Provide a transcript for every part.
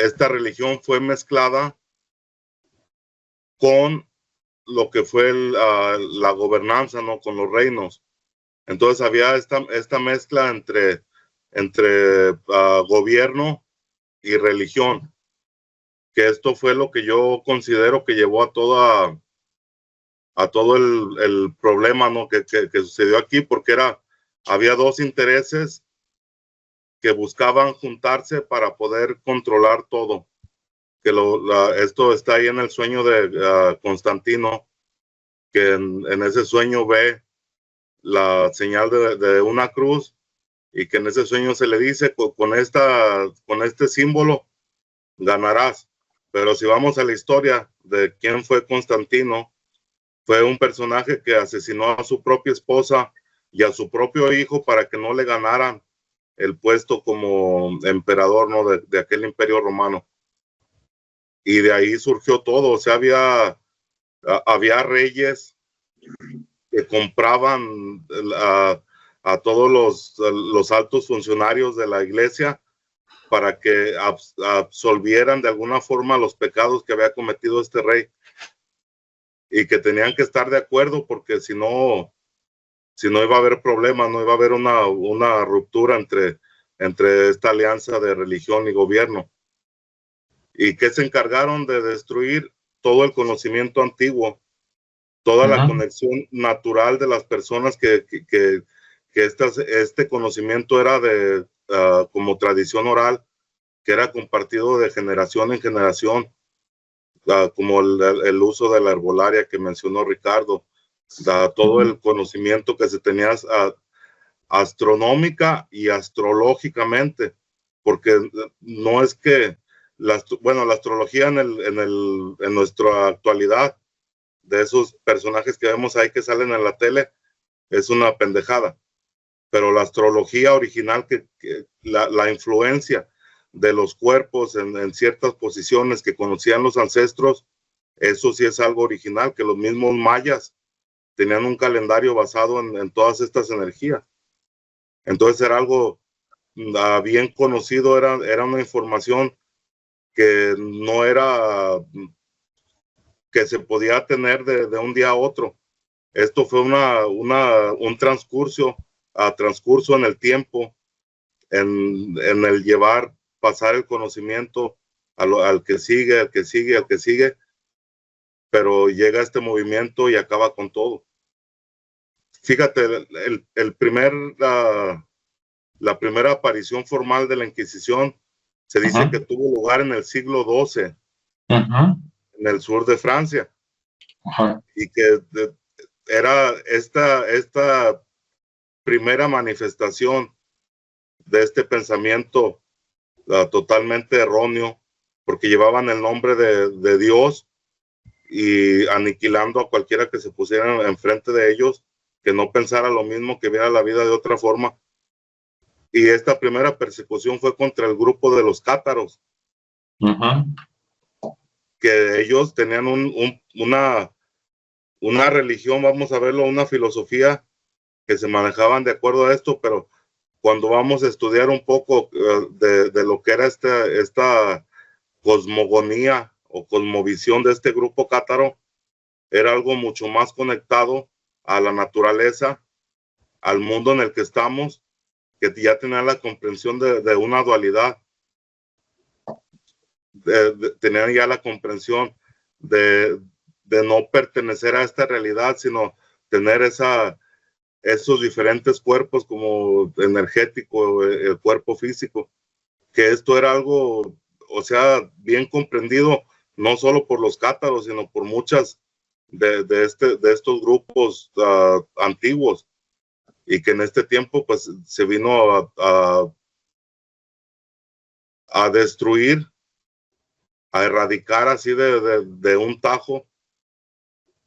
esta religión fue mezclada con lo que fue la gobernanza, ¿no? Con los reinos. Entonces había esta mezcla entre gobierno y religión, que esto fue lo que yo considero que llevó a todo el problema, ¿no? que sucedió aquí, porque había dos intereses que buscaban juntarse para poder controlar todo. Esto está ahí en el sueño de Constantino, que en ese sueño ve la señal de una cruz, y que en ese sueño se le dice, con este símbolo ganarás. Pero si vamos a la historia de quién fue Constantino, fue un personaje que asesinó a su propia esposa y a su propio hijo para que no le ganaran el puesto como emperador, ¿no? de aquel imperio romano. Y de ahí surgió todo. O sea, había reyes que compraban a todos los altos funcionarios de la iglesia para que absolvieran de alguna forma los pecados que había cometido este rey, y que tenían que estar de acuerdo, porque si no iba a haber problemas, no iba a haber una ruptura entre esta alianza de religión y gobierno, y que se encargaron de destruir todo el conocimiento antiguo, toda la conexión natural de las personas, que este conocimiento era como tradición oral, que era compartido de generación en generación, como el uso de la herbolaria que mencionó Ricardo, todo el conocimiento que se tenía astronómica y astrológicamente, porque no es que la astrología en nuestra actualidad, de esos personajes que vemos ahí que salen en la tele, es una pendejada, pero la astrología original, que la influencia de los cuerpos en ciertas posiciones que conocían los ancestros, eso sí es algo original, que los mismos mayas tenían un calendario basado en todas estas energías. Entonces era algo bien conocido, era una información que no era que se podía tener de un día a otro. Esto fue un transcurso en el tiempo, en el pasar el conocimiento al que sigue, al que sigue, al que sigue, pero llega este movimiento y acaba con todo. Fíjate, la primera aparición formal de la Inquisición se dice que tuvo lugar en el siglo XII, en el sur de Francia, y que era esta primera manifestación de este pensamiento totalmente erróneo, porque llevaban el nombre de Dios, y aniquilando a cualquiera que se pusiera enfrente de ellos, que no pensara lo mismo, que viera la vida de otra forma. Y esta primera persecución fue contra el grupo de los cátaros, que ellos tenían una religión, vamos a verlo, una filosofía, que se manejaban de acuerdo a esto, pero cuando vamos a estudiar un poco de lo que era esta cosmogonía o cosmovisión de este grupo cátaro, era algo mucho más conectado a la naturaleza, al mundo en el que estamos, que ya tenía la comprensión de una dualidad, tenían ya la comprensión de no pertenecer a esta realidad, sino tener esos diferentes cuerpos, como energético, el cuerpo físico, que esto era algo, o sea, bien comprendido, no solo por los cátaros, sino por muchas de estos grupos antiguos, y que en este tiempo pues se vino a destruir, a erradicar así de un tajo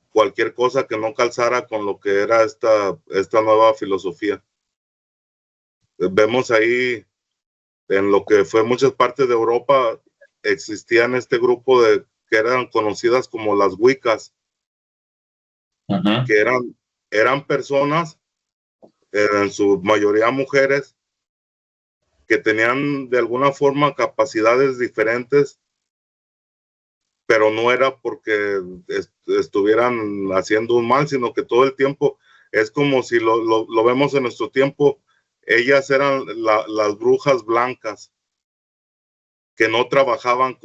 cualquier cosa que no calzara con lo que era esta nueva filosofía. Vemos ahí, en lo que fue muchas partes de Europa, existían este grupo que eran conocidas como las Wiccas, que eran personas, en su mayoría mujeres, que tenían de alguna forma capacidades diferentes, pero no era porque estuvieran haciendo un mal, sino que todo el tiempo es como si lo vemos en nuestro tiempo, ellas eran las brujas blancas, que no trabajaban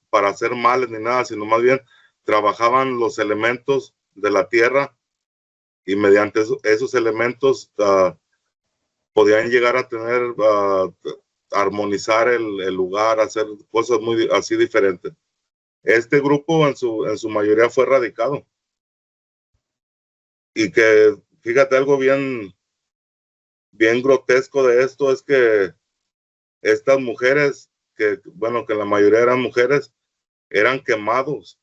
para hacer males ni nada, sino más bien trabajaban los elementos de la tierra y mediante esos elementos podían llegar a tener, armonizar el lugar, hacer cosas muy así diferentes. Este grupo en su mayoría fue radicado. Y que, fíjate, algo bien grotesco de esto es que estas mujeres, que la mayoría eran mujeres, eran quemados.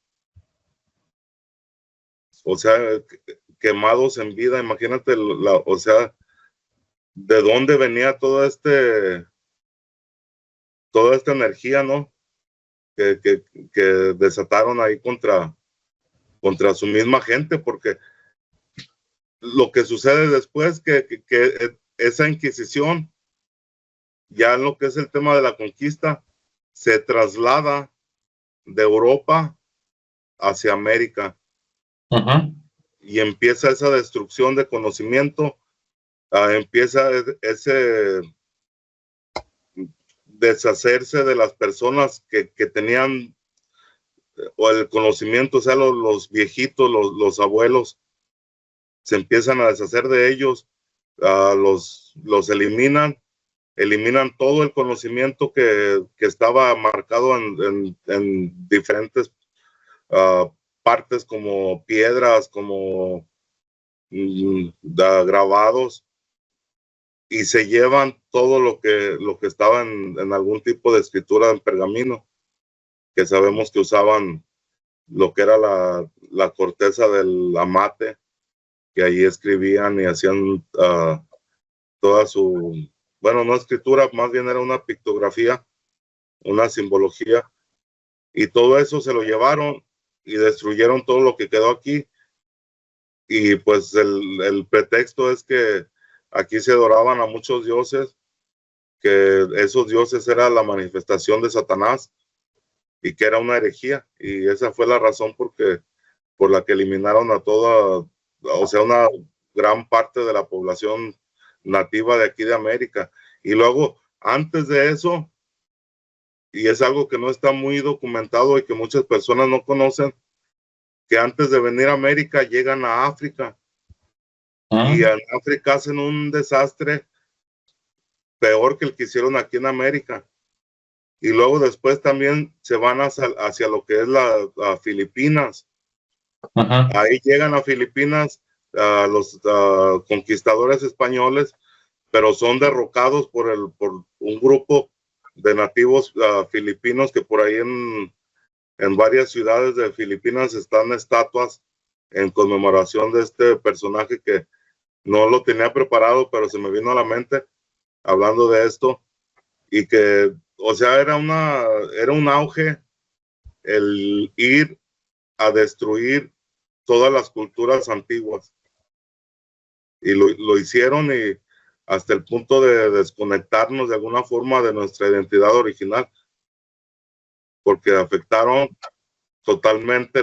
O sea, quemados en vida. Imagínate, o sea, de dónde venía toda esta energía, ¿no? Que desataron ahí contra su misma gente, porque lo que sucede después, que esa Inquisición, ya en lo que es el tema de la conquista, se traslada de Europa hacia América. Ajá. Y empieza esa destrucción de conocimiento, empieza ese deshacerse de las personas que tenían o el conocimiento, o sea, los viejitos, los abuelos, se empiezan a deshacer de ellos, los eliminan todo el conocimiento que estaba marcado en diferentes partes, como piedras, como grabados, y se llevan todo lo que estaba en algún tipo de escritura en pergamino, que sabemos que usaban lo que era la corteza del amate, que ahí escribían y hacían toda su, no escritura, más bien era una pictografía, una simbología, y todo eso se lo llevaron y destruyeron todo lo que quedó aquí. Y pues el pretexto es que aquí se adoraban a muchos dioses, que esos dioses eran la manifestación de Satanás y que era una herejía, y esa fue la razón por la que eliminaron a toda, o sea, una gran parte de la población nativa de aquí de América. Y luego, antes de eso, y es algo que no está muy documentado y que muchas personas no conocen, que antes de venir a América llegan a África, y en África hacen un desastre peor que el que hicieron aquí en América. Y luego después también se van hacia lo que es la Filipinas. Ajá. Ahí llegan a Filipinas los conquistadores españoles, pero son derrocados por un grupo de nativos filipinos, que por ahí en varias ciudades de Filipinas están estatuas en conmemoración de este personaje, que no lo tenía preparado, pero se me vino a la mente hablando de esto. Y que, o sea, era un auge el ir a destruir todas las culturas antiguas. Y lo hicieron, y hasta el punto de desconectarnos de alguna forma de nuestra identidad original, porque afectaron totalmente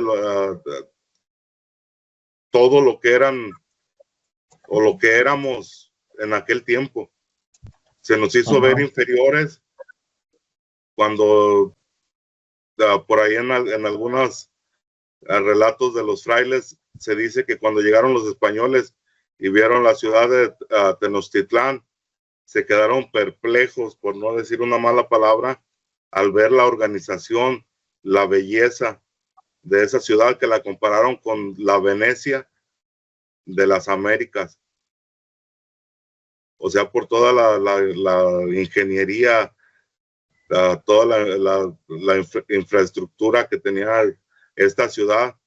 todo lo que eran o lo que éramos en aquel tiempo. Se nos hizo ver inferiores cuando por ahí en algunos relatos de los frailes se dice que cuando llegaron los españoles y vieron la ciudad de Tenochtitlán, se quedaron perplejos, por no decir una mala palabra, al ver la organización, la belleza de esa ciudad, que la compararon con la Venecia de las Américas. O sea, por toda la ingeniería, toda la infraestructura que tenía esta ciudad,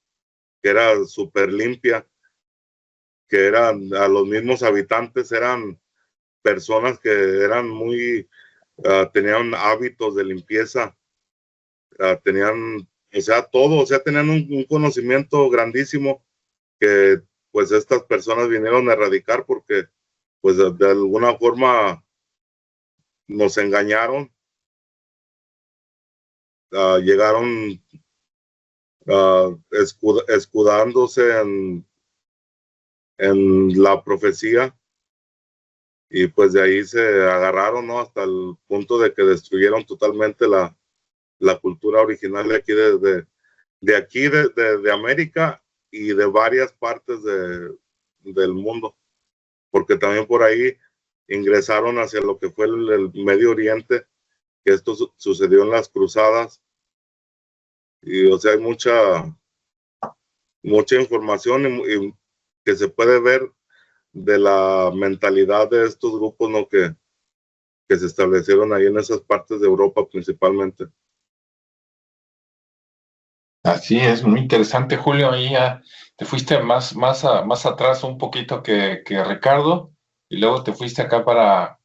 que era súper limpia, que eran, a los mismos habitantes eran personas que eran muy, tenían hábitos de limpieza, tenían, o sea, todo, o sea, tenían un conocimiento grandísimo, que pues estas personas vinieron a erradicar, porque pues de alguna forma nos engañaron, llegaron escudándose en la profecía, y pues de ahí se agarraron, ¿no? Hasta el punto de que destruyeron totalmente la cultura original de aquí, de América y de varias partes del mundo, porque también por ahí ingresaron hacia lo que fue el Medio Oriente, que esto sucedió en las cruzadas, y o sea, hay mucha información y que se puede ver de la mentalidad de estos grupos, ¿no? Que se establecieron ahí en esas partes de Europa principalmente. Así es, muy interesante, Julio. Ahí ya te fuiste más atrás un poquito que Ricardo, y luego te fuiste acá para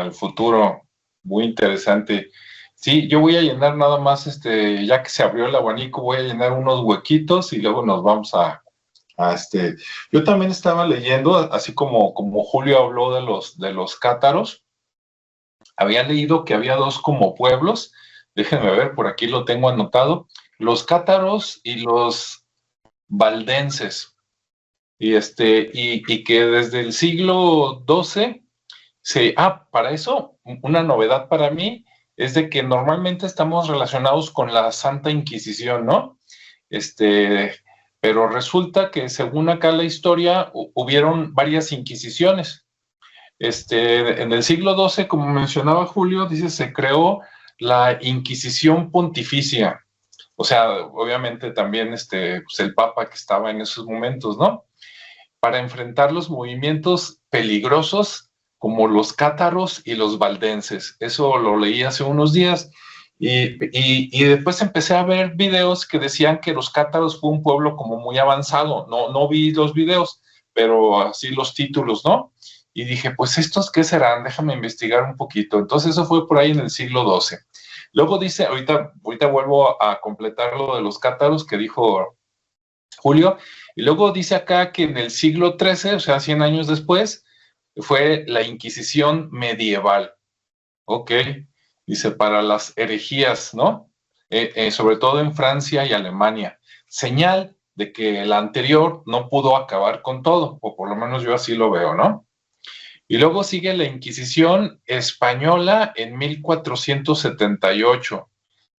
el futuro. Muy interesante. Sí, yo voy a llenar nada más, ya que se abrió el abanico, voy a llenar unos huequitos y luego nos vamos a Yo también estaba leyendo, así como Julio habló de los cátaros, había leído que había dos como pueblos. Déjenme ver, por aquí lo tengo anotado: los cátaros y los valdenses. Y que desde el siglo XII para eso, una novedad para mí es de que normalmente estamos relacionados con la Santa Inquisición, ¿no? Pero resulta que según acá la historia, hubieron varias inquisiciones. En el siglo XII, como mencionaba Julio, dice, se creó la Inquisición Pontificia. O sea, obviamente también pues el Papa que estaba en esos momentos, ¿no? Para enfrentar los movimientos peligrosos como los cátaros y los valdenses. Eso lo leí hace unos días. Y después empecé a ver videos que decían que los cátaros fue un pueblo como muy avanzado. No vi los videos, pero así los títulos, ¿no? Y dije, pues estos qué serán, déjame investigar un poquito. Entonces eso fue por ahí en el siglo XII. Luego dice, ahorita vuelvo a completar lo de los cátaros que dijo Julio, y luego dice acá que en el siglo XIII, o sea, 100 años después, fue la Inquisición medieval. Ok, dice, para las herejías, ¿no? Sobre todo en Francia y Alemania. Señal de que la anterior no pudo acabar con todo, o por lo menos yo así lo veo, ¿no? Y luego sigue la Inquisición española en 1478,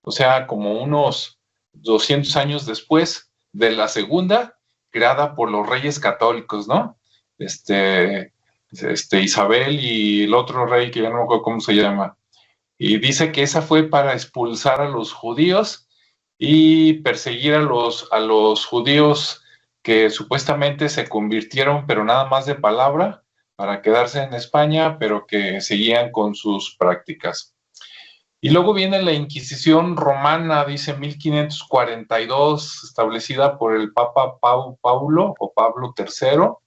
o sea, como unos 200 años después de la segunda, creada por los reyes católicos, ¿no? Isabel y el otro rey, que ya no me acuerdo cómo se llama. Y dice que esa fue para expulsar a los judíos y perseguir a los judíos que supuestamente se convirtieron, pero nada más de palabra, para quedarse en España, pero que seguían con sus prácticas. Y luego viene la Inquisición romana, dice 1542, establecida por el Papa Pablo III,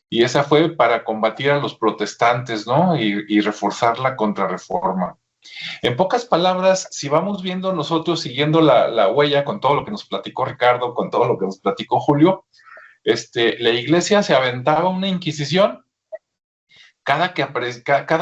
y esa fue para combatir a los protestantes, ¿no? Y reforzar la Contrarreforma. En pocas palabras, si vamos viendo nosotros, siguiendo la huella con todo lo que nos platicó Ricardo, con todo lo que nos platicó Julio, la iglesia se aventaba una inquisición cada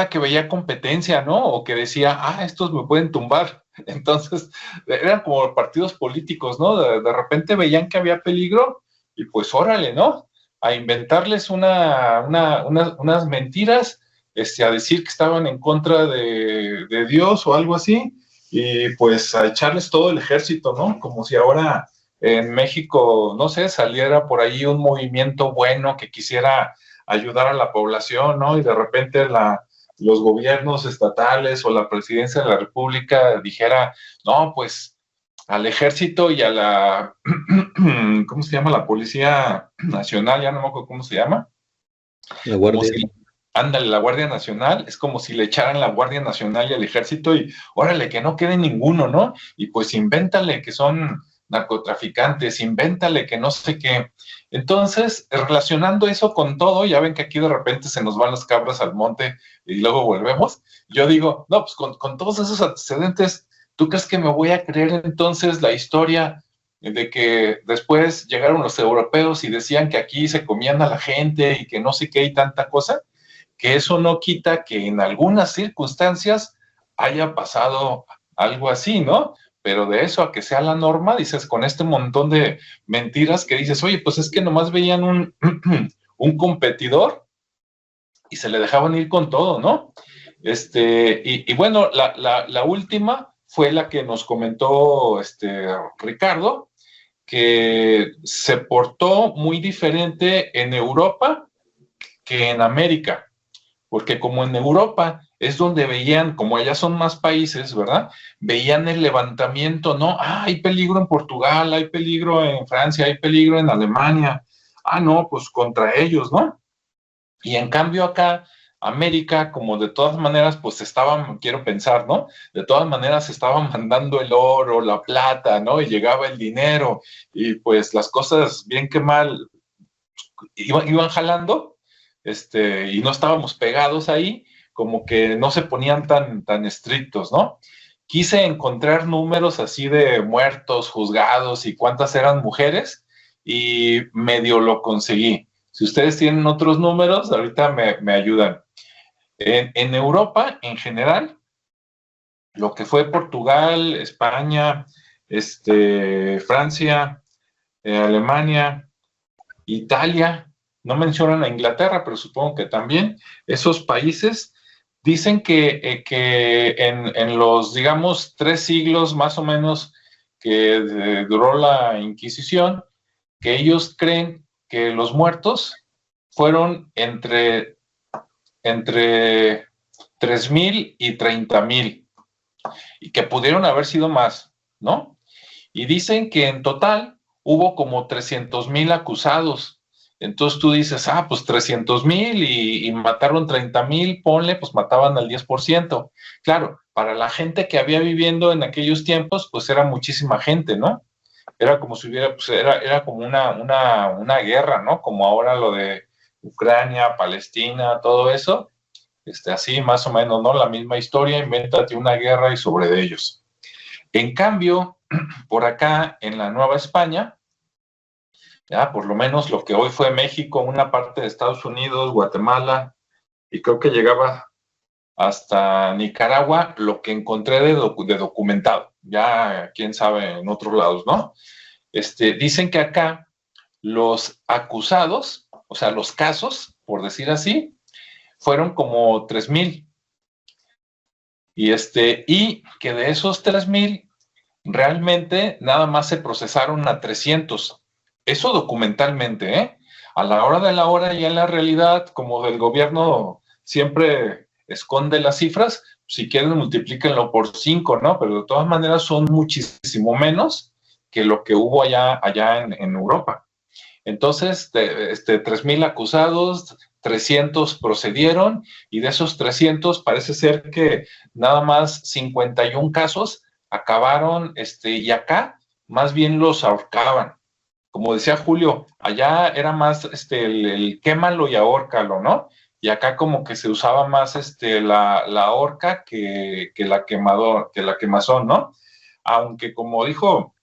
que veía competencia, ¿no? O que decía, estos me pueden tumbar. Entonces, eran como partidos políticos, ¿no? De repente veían que había peligro y pues órale, ¿no? A inventarles unas mentiras, a decir que estaban en contra de Dios o algo así, y pues a echarles todo el ejército, ¿no? Como si ahora en México, no sé, saliera por ahí un movimiento bueno que quisiera ayudar a la población, ¿no? Y de repente los gobiernos estatales o la presidencia de la República dijera, no, pues al ejército y a la, ¿cómo se llama? La Policía Nacional, ya no me acuerdo cómo se llama. La Guardia. Ándale, la Guardia Nacional, es como si le echaran la Guardia Nacional y al ejército y órale, que no quede ninguno, ¿no? Y pues invéntale que son narcotraficantes, invéntale que no sé qué. Entonces, relacionando eso con todo, ya ven que aquí de repente se nos van las cabras al monte y luego volvemos. Yo digo, no, pues con todos esos antecedentes, ¿tú crees que me voy a creer entonces la historia de que después llegaron los europeos y decían que aquí se comían a la gente y que no sé qué y tanta cosa? que eso no quita que en algunas circunstancias haya pasado algo así, ¿no? Pero de eso a que sea la norma, dices, con este montón de mentiras que dices, oye, pues es que nomás veían un competidor y se le dejaban ir con todo, ¿no? Y bueno, la última fue la que nos comentó Ricardo, que se portó muy diferente en Europa que en América, porque como en Europa es donde veían, como allá son más países, ¿verdad? Veían el levantamiento, ¿no? Ah, hay peligro en Portugal, hay peligro en Francia, hay peligro en Alemania. Ah, no, pues contra ellos, ¿no? Y en cambio acá, América, como de todas maneras, pues estaban, quiero pensar, ¿no? De todas maneras estaban mandando el oro, la plata, ¿no? Y llegaba el dinero y pues las cosas, bien que mal, iban jalando, y no estábamos pegados ahí, como que no se ponían tan estrictos, ¿no? Quise encontrar números así de muertos, juzgados y cuántas eran mujeres y medio lo conseguí. Si ustedes tienen otros números, ahorita me ayudan. En Europa, en general, lo que fue Portugal, España, Francia, Alemania, Italia, no mencionan a Inglaterra, pero supongo que también, esos países dicen que en los, digamos, 3 siglos más o menos que duró la Inquisición, que ellos creen que los muertos fueron entre 3,000 y 30,000, y que pudieron haber sido más, ¿no? Y dicen que en total hubo como 300,000 acusados. Entonces tú dices, pues 300,000 y mataron 30,000, ponle, pues mataban al 10%. Claro, para la gente que había viviendo en aquellos tiempos, pues era muchísima gente, ¿no? Era como si hubiera, pues era como una guerra, ¿no? Como ahora lo de Ucrania, Palestina, todo eso. Así más o menos, ¿no? La misma historia, invéntate una guerra y sobre de ellos. En cambio, por acá en la Nueva España, ya por lo menos lo que hoy fue México, una parte de Estados Unidos, Guatemala, y creo que llegaba hasta Nicaragua, lo que encontré de documentado, ya quién sabe en otros lados, ¿no? Dicen que acá los acusados, o sea, los casos, por decir así, fueron como 3,000. Y que de esos 3,000, realmente nada más se procesaron a 300. Eso documentalmente, ¿eh? A la hora de la hora y en la realidad, como el gobierno siempre esconde las cifras, si quieren multiplíquenlo por 5, ¿no? Pero de todas maneras son muchísimo menos que lo que hubo allá en Europa. Entonces, 3,000 acusados, 300 procedieron, y de esos 300 parece ser que nada más 51 casos acabaron, y acá más bien los ahorcaban. Como decía Julio, allá era más el quémalo y ahórcalo, ¿no? Y acá como que se usaba más la horca que la quemazón, ¿no? Aunque como dijo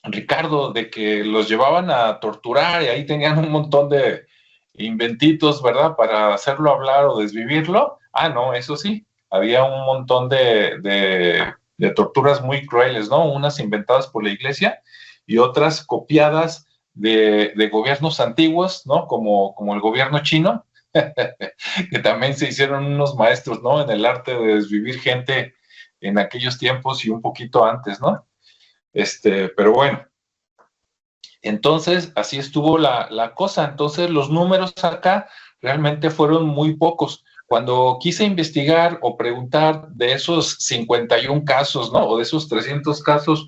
Ricardo, de que los llevaban a torturar y ahí tenían un montón de inventitos, ¿verdad? Para hacerlo hablar o desvivirlo. No, eso sí, había un montón de torturas muy crueles, ¿no? Unas inventadas por la iglesia y otras copiadas de gobiernos antiguos, ¿no? Como el gobierno chino, que también se hicieron unos maestros, ¿no? En el arte de desvivir gente en aquellos tiempos y un poquito antes, ¿no? Pero bueno, entonces así estuvo la cosa. Entonces los números acá realmente fueron muy pocos. Cuando quise investigar o preguntar de esos 51 casos, ¿no? O de esos 300 casos,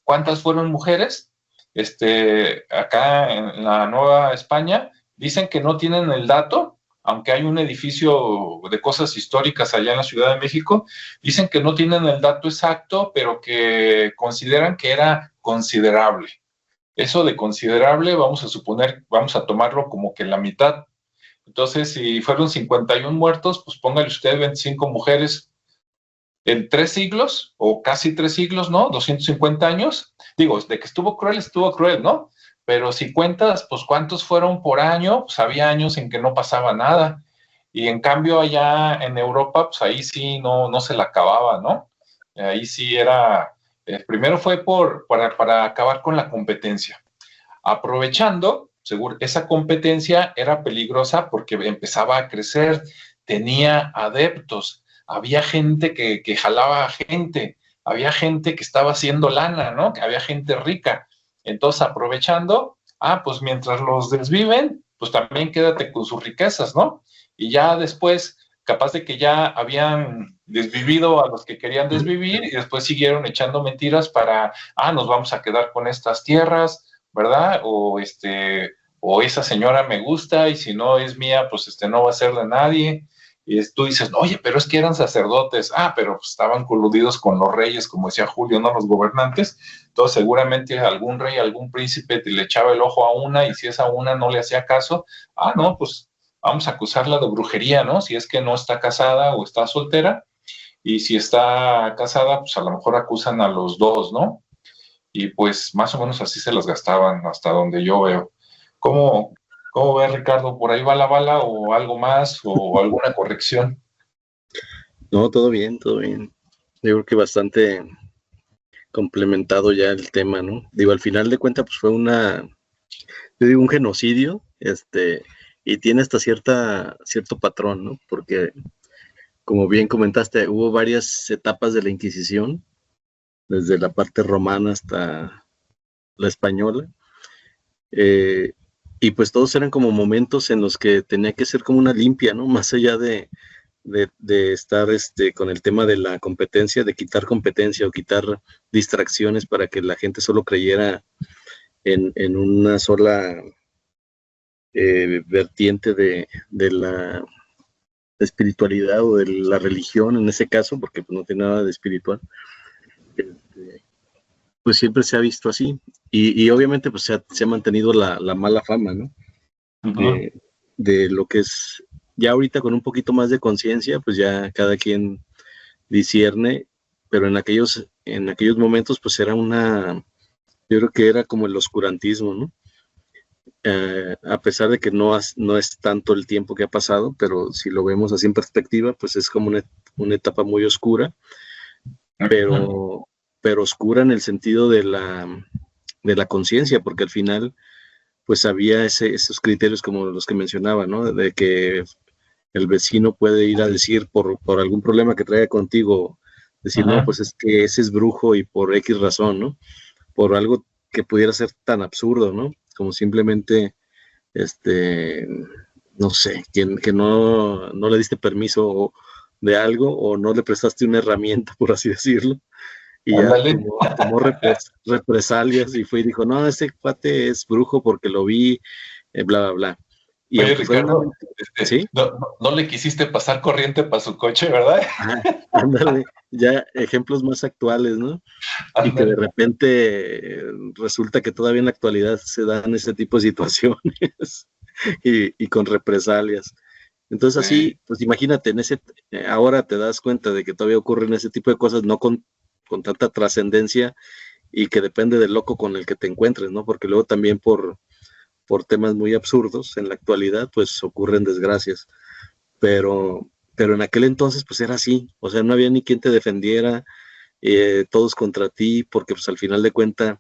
¿cuántas fueron mujeres? Acá en la Nueva España dicen que no tienen el dato, aunque hay un edificio de cosas históricas allá en la Ciudad de México, dicen que no tienen el dato exacto, pero que consideran que era considerable. Eso de considerable, vamos a suponer, vamos a tomarlo como que la mitad. Entonces, si fueron 51 muertos, pues póngale usted 25 mujeres en 3 siglos, o casi 3 siglos, ¿no? 250 años. Digo, de que estuvo cruel, ¿no? Pero si cuentas, pues cuántos fueron por año, pues había años en que no pasaba nada. y en cambio allá en Europa, pues ahí sí no se la acababa, ¿no? Ahí sí era, primero fue para acabar con la competencia, aprovechando, seguro, esa competencia era peligrosa porque empezaba a crecer, tenía adeptos, había gente que jalaba gente, había gente que estaba haciendo lana, ¿no? Que había gente rica. Entonces, aprovechando, pues mientras los desviven, pues también quédate con sus riquezas, ¿no? Y ya después, capaz de que ya habían desvivido a los que querían desvivir y después siguieron echando mentiras para, nos vamos a quedar con estas tierras, ¿verdad? O esa señora me gusta y si no es mía, pues no va a ser de nadie. Y tú dices, oye, pero es que eran sacerdotes. Pero pues, estaban coludidos con los reyes, como decía Julio, no los gobernantes. Entonces seguramente algún rey, algún príncipe le echaba el ojo a una y si esa una no le hacía caso, no, pues vamos a acusarla de brujería, ¿no? Si es que no está casada o está soltera. Y si está casada, pues a lo mejor acusan a los dos, ¿no? Y pues más o menos así se las gastaban hasta donde yo veo. ¿Cómo ves, Ricardo? ¿Por ahí va la bala o algo más o alguna corrección? No, todo bien, todo bien. Yo creo que bastante complementado ya el tema, ¿no? Digo, al final de cuentas, pues fue un genocidio, y tiene hasta cierto patrón, ¿no? Porque, como bien comentaste, hubo varias etapas de la Inquisición, desde la parte romana hasta la española, y pues todos eran como momentos en los que tenía que ser como una limpia, ¿no? Más allá de estar con el tema de la competencia, de quitar competencia o quitar distracciones para que la gente solo creyera en una sola vertiente de la espiritualidad o de la religión en ese caso, porque pues, no tiene nada de espiritual. Pues siempre se ha visto así y obviamente pues se ha mantenido la mala fama, ¿no? Uh-huh. De lo que es ya ahorita con un poquito más de conciencia, pues ya cada quien discierne, pero en aquellos momentos pues era yo creo que era como el oscurantismo, ¿no? A pesar de que no es tanto el tiempo que ha pasado, pero si lo vemos así en perspectiva, pues es como una etapa muy oscura, pero oscura en el sentido de la conciencia, porque al final pues había esos criterios como los que mencionaba, ¿no? De que el vecino puede ir a decir por algún problema que traiga contigo, decir, no, pues es que ese es brujo y por X razón, ¿no? Por algo que pudiera ser tan absurdo, ¿no? Como simplemente, no sé, que no le diste permiso de algo o no le prestaste una herramienta, por así decirlo, y ya tomó represalias y fue y dijo, no, ese cuate es brujo porque lo vi, bla, bla, bla. Y oye, Ricardo, ¿sí? No le quisiste pasar corriente para su coche, ¿verdad? Ándale, ya ejemplos más actuales, ¿no? Ándale. Y que de repente resulta que todavía en la actualidad se dan ese tipo de situaciones y con represalias. Entonces así, pues imagínate, ahora te das cuenta de que todavía ocurren ese tipo de cosas, no con tanta trascendencia y que depende del loco con el que te encuentres, ¿no? Porque luego también por temas muy absurdos en la actualidad, pues ocurren desgracias. Pero en aquel entonces, pues era así, o sea, no había ni quien te defendiera, todos contra ti, porque pues al final de cuentas,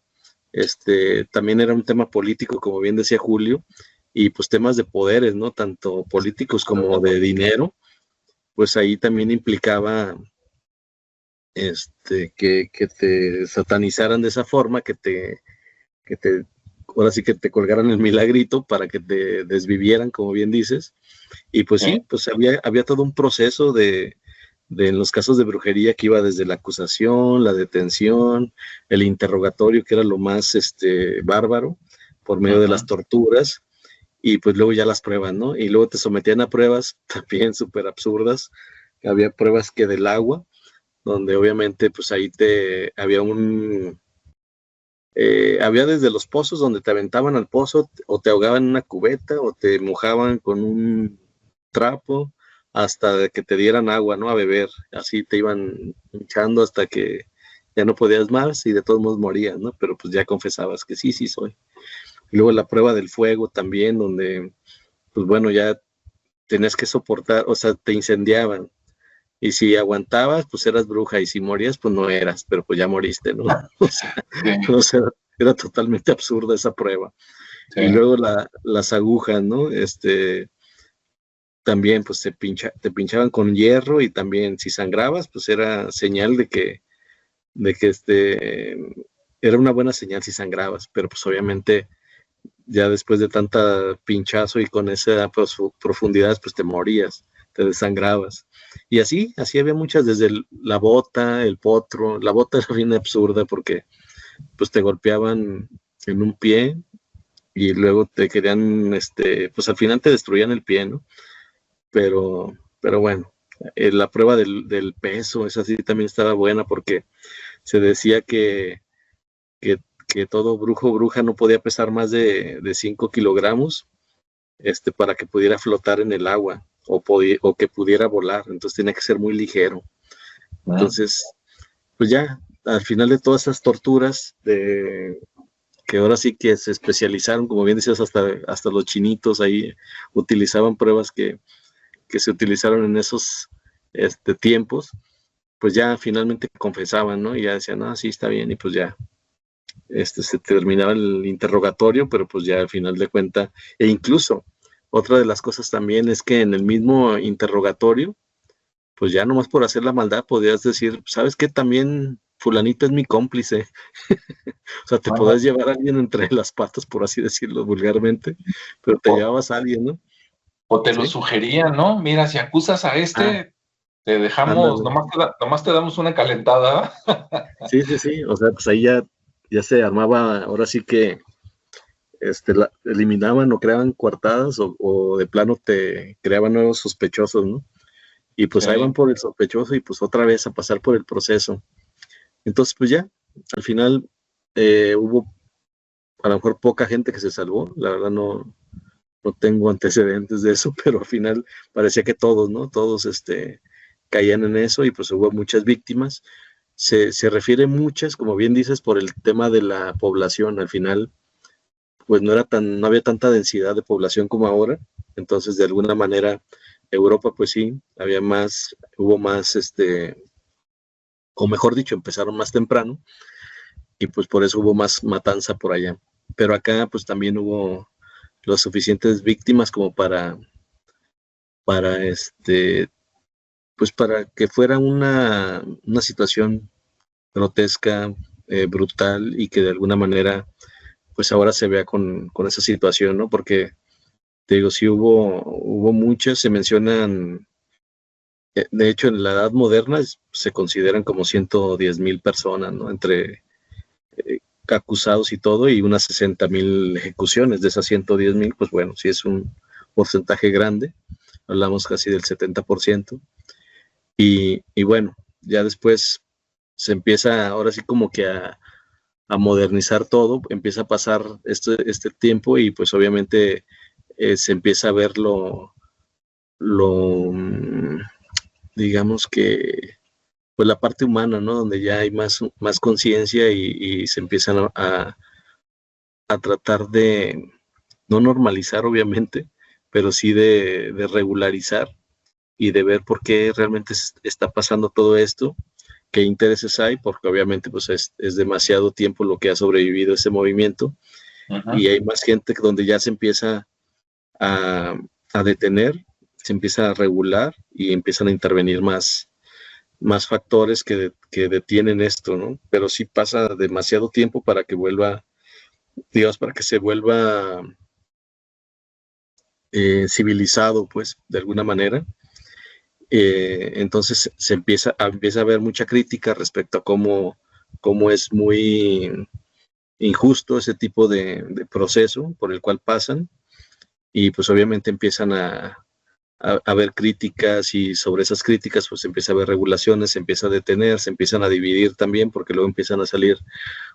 también era un tema político, como bien decía Julio, y pues temas de poderes, ¿no? Tanto políticos como de dinero, pues ahí también implicaba que te satanizaran de esa forma, que te ahora sí que te colgaran el milagrito para que te desvivieran, como bien dices, y pues sí, pues había todo un proceso de en los casos de brujería que iba desde la acusación, la detención, el interrogatorio, que era lo más bárbaro, por medio de las torturas, y pues luego ya las pruebas, ¿no? Y luego te sometían a pruebas también súper absurdas, había pruebas que del agua, donde obviamente pues ahí había había desde los pozos donde te aventaban al pozo o te ahogaban en una cubeta o te mojaban con un trapo hasta que te dieran agua, ¿no? A beber, así te iban hinchando hasta que ya no podías más y de todos modos morías, ¿no? Pero pues ya confesabas que sí soy. Y luego la prueba del fuego también, donde pues bueno, ya tenías que soportar, o sea, te incendiaban. Y si aguantabas, pues eras bruja, y si morías, pues no eras, pero pues ya moriste, ¿no? O sea, era totalmente absurda esa prueba. Sí. Y luego las agujas, ¿no? También pues te pinchaban con hierro, y también si sangrabas, pues era señal de que era una buena señal si sangrabas, pero pues obviamente ya después de tanta pinchazo y con esa profundidad, pues te morías, te desangrabas. Y así había muchas, desde la bota, el potro. La bota era bien absurda porque pues te golpeaban en un pie y luego te querían, pues al final te destruían el pie, ¿no? Pero bueno, la prueba del peso, esa sí también estaba buena, porque se decía que todo brujo o bruja no podía pesar más de 5 kilogramos, para que pudiera flotar en el agua, o que pudiera volar. Entonces tenía que ser muy ligero. Entonces, pues ya, al final de todas esas torturas, que ahora sí que se especializaron, como bien decías, hasta los chinitos ahí utilizaban pruebas que se utilizaron en esos tiempos, pues ya finalmente confesaban, ¿no? Y ya decían, no, sí, está bien, y pues ya se terminaba el interrogatorio, pero pues ya al final de cuenta, e incluso otra de las cosas también es que en el mismo interrogatorio, pues ya nomás por hacer la maldad podías decir, ¿sabes qué? También fulanito es mi cómplice. O sea, te podías llevar a alguien entre las patas, por así decirlo vulgarmente, pero te llevabas a alguien, ¿no? O te lo sugerían, ¿no? Mira, si acusas a te dejamos, nomás te damos una calentada. Sí, o sea, pues ahí ya se armaba, ahora sí que eliminaban o creaban coartadas, o de plano te creaban nuevos sospechosos, ¿no? Y pues ahí van por el sospechoso, y pues otra vez a pasar por el proceso. Entonces, pues ya, al final hubo a lo mejor poca gente que se salvó. La verdad no tengo antecedentes de eso, pero al final parecía que todos, ¿no? Todos caían en eso, y pues hubo muchas víctimas. Se refiere muchas, como bien dices, por el tema de la población. Al final, pues no había tanta densidad de población como ahora. Entonces, de alguna manera, Europa, pues sí, hubo más, o mejor dicho, empezaron más temprano, y pues por eso hubo más matanza por allá. Pero acá, pues también hubo las suficientes víctimas como para pues para que fuera una situación grotesca, brutal, y que de alguna manera pues ahora se vea con esa situación, ¿no? Porque te digo, sí hubo muchas, se mencionan, de hecho en la edad moderna se consideran como 110,000 personas, ¿no? Entre acusados y todo, y unas 60,000 ejecuciones. De esas 110,000, pues bueno, sí es un porcentaje grande, hablamos casi del 70%, y bueno, ya después se empieza ahora sí como que a modernizar todo, empieza a pasar este tiempo, y pues obviamente se empieza a ver digamos que pues la parte humana, ¿no? Donde ya hay más conciencia, y se empiezan a tratar de no normalizar, obviamente, pero sí de regularizar, y de ver por qué realmente está pasando todo esto, qué intereses hay, porque obviamente pues es demasiado tiempo lo que ha sobrevivido ese movimiento. Uh-huh. Y hay más gente donde ya se empieza a detener, se empieza a regular, y empiezan a intervenir más factores que detienen esto, ¿no? Pero sí pasa demasiado tiempo para que se vuelva civilizado, pues, de alguna manera. Entonces se empieza a haber mucha crítica respecto a cómo es muy injusto ese tipo de proceso por el cual pasan, y pues obviamente empiezan a haber críticas, y sobre esas críticas pues empieza a haber regulaciones, se empieza a detener, se empiezan a dividir también, porque luego empiezan a salir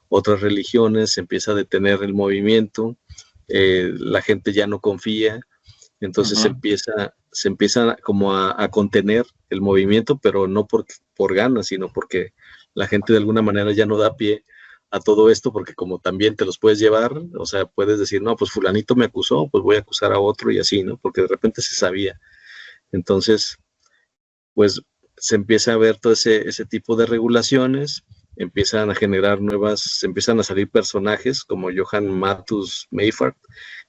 otras religiones, se empieza a detener el movimiento, la gente ya no confía, entonces uh-huh. se empieza como a contener el movimiento, pero no por ganas, sino porque la gente de alguna manera ya no da pie a todo esto, porque como también te los puedes llevar, o sea, puedes decir, no, pues fulanito me acusó, pues voy a acusar a otro, y así, ¿no? Porque de repente se sabía. Entonces, pues se empieza a ver todo ese tipo de regulaciones, empiezan a generar nuevas, empiezan a salir personajes como Johann Matus Meyfart,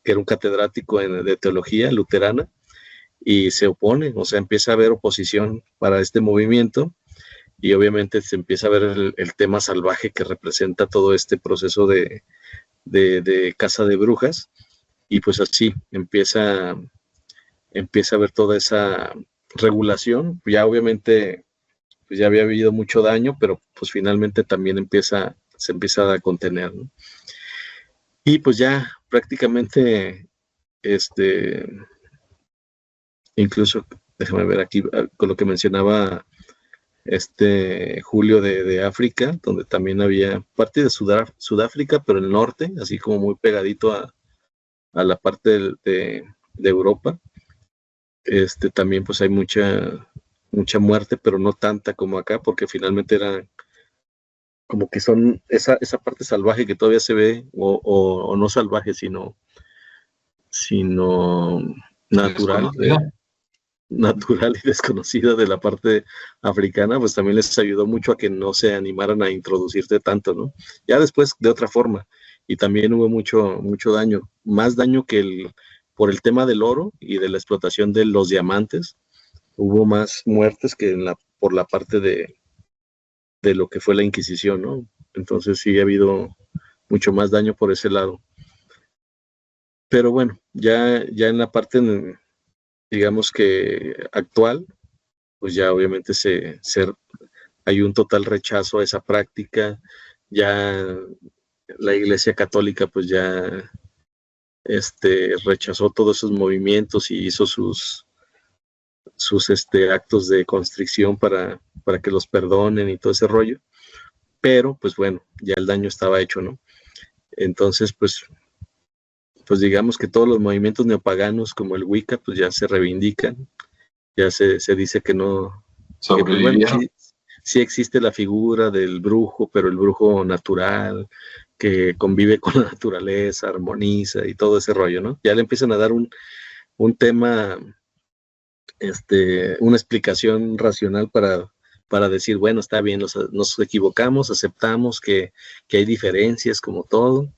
que era un catedrático de teología luterana, y se opone, o sea, empieza a haber oposición para este movimiento, y obviamente se empieza a ver el tema salvaje que representa todo este proceso de caza de brujas, y pues así empieza a ver toda esa regulación. Ya obviamente pues ya había habido mucho daño, pero pues finalmente también se empieza a contener, ¿no? Y pues ya prácticamente, incluso, déjame ver aquí, con lo que mencionaba Julio de África, donde también había parte de Sudáfrica, pero el norte, así como muy pegadito a la parte de Europa. También pues hay mucha muerte, pero no tanta como acá, porque finalmente era como que son esa parte salvaje que todavía se ve, o no salvaje, sino natural, natural y desconocida de la parte africana, pues también les ayudó mucho a que no se animaran a introducirse tanto, ¿no? Ya después de otra forma, y también hubo mucho daño, más daño que por el tema del oro y de la explotación de los diamantes, hubo más muertes que por la parte de lo que fue la Inquisición, ¿no? Entonces sí ha habido mucho más daño por ese lado. Pero bueno, ya en la parte, digamos que actual, pues ya obviamente hay un total rechazo a esa práctica. Ya la Iglesia Católica pues ya rechazó todos esos movimientos y hizo sus actos de constricción para que los perdonen y todo ese rollo. Pero pues bueno, ya el daño estaba hecho, ¿no? Entonces pues digamos que todos los movimientos neopaganos como el Wicca pues ya se reivindican, ya se dice que no, que pues bueno, sí existe la figura del brujo, pero el brujo natural, que convive con la naturaleza, armoniza y todo ese rollo, ¿no? Ya le empiezan a dar un tema, una explicación racional para decir, bueno, está bien, nos equivocamos, aceptamos que hay diferencias como todo,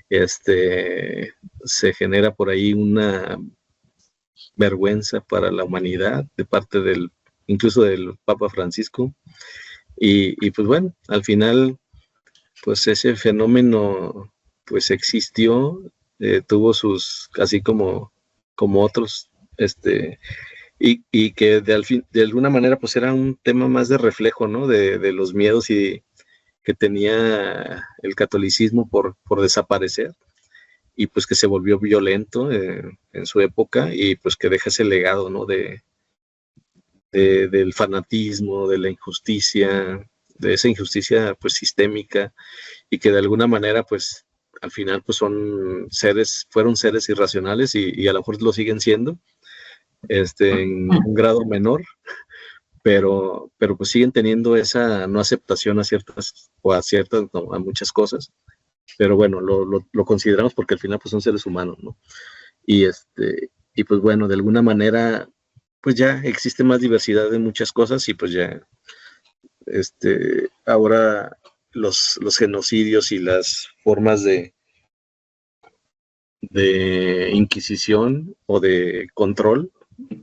se genera por ahí una vergüenza para la humanidad de parte incluso del Papa Francisco, y pues bueno, al final, pues ese fenómeno pues existió, tuvo sus, así como otros, y que de alguna manera pues era un tema más de reflejo, ¿no? De los miedos y que tenía el catolicismo por desaparecer, y pues que se volvió violento en su época, y pues que deja ese legado, ¿no? Del fanatismo, de la injusticia, de esa injusticia pues sistémica, y que de alguna manera pues al final pues fueron seres irracionales, y a lo mejor lo siguen siendo, en un grado menor, pero pues siguen teniendo esa no aceptación a muchas cosas, pero bueno, lo consideramos porque al final pues son seres humanos, ¿no? Y pues bueno, de alguna manera pues ya existe más diversidad de muchas cosas, y pues ya ahora los genocidios y las formas de inquisición o de control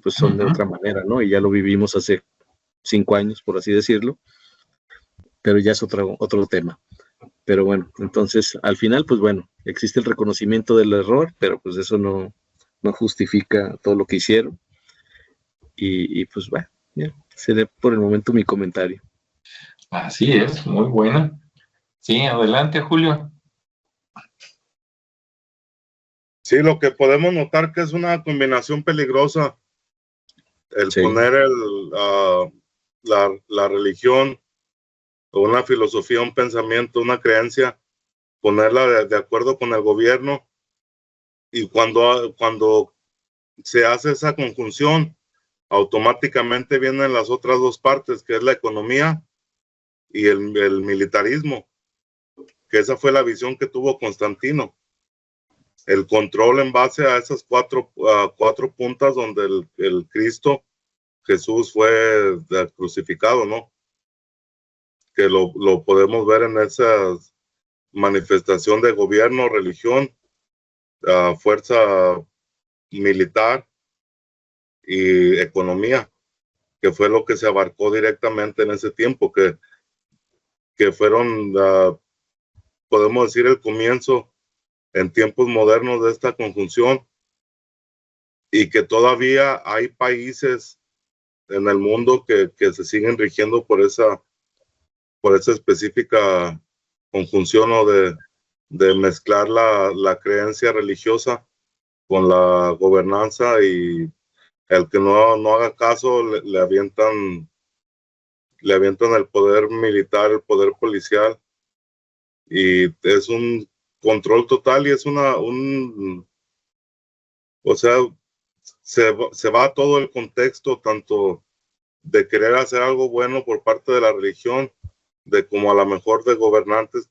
pues son de otra manera, ¿no? Y ya lo vivimos hace 5 años, por así decirlo, pero ya es otro tema. Pero bueno, entonces al final pues bueno, existe el reconocimiento del error, pero pues eso no justifica todo lo que hicieron, y pues bueno, ya seré por el momento mi comentario. Así es, muy buena. Sí, adelante, Julio. Sí, lo que podemos notar que es una combinación peligrosa el poner la religión o una filosofía, un pensamiento, una creencia, ponerla de acuerdo con el gobierno, y cuando se hace esa conjunción, automáticamente vienen las otras dos partes, que es la economía y el militarismo, que esa fue la visión que tuvo Constantino. El control en base a esas cuatro puntas donde el Cristo Jesús fue crucificado, ¿no? Que lo podemos ver en esa manifestación de gobierno, religión, fuerza militar y economía, que fue lo que se abarcó directamente en ese tiempo, que fueron, podemos decir, el comienzo en tiempos modernos de esta conjunción, y que todavía hay países en el mundo que se siguen rigiendo por esa específica conjunción, o de mezclar la creencia religiosa con la gobernanza, y el que no haga caso le avientan el poder militar, el poder policial, y es un control total, y es o sea, se va todo el contexto, tanto de querer hacer algo bueno por parte de la religión, de como a lo mejor de gobernantes,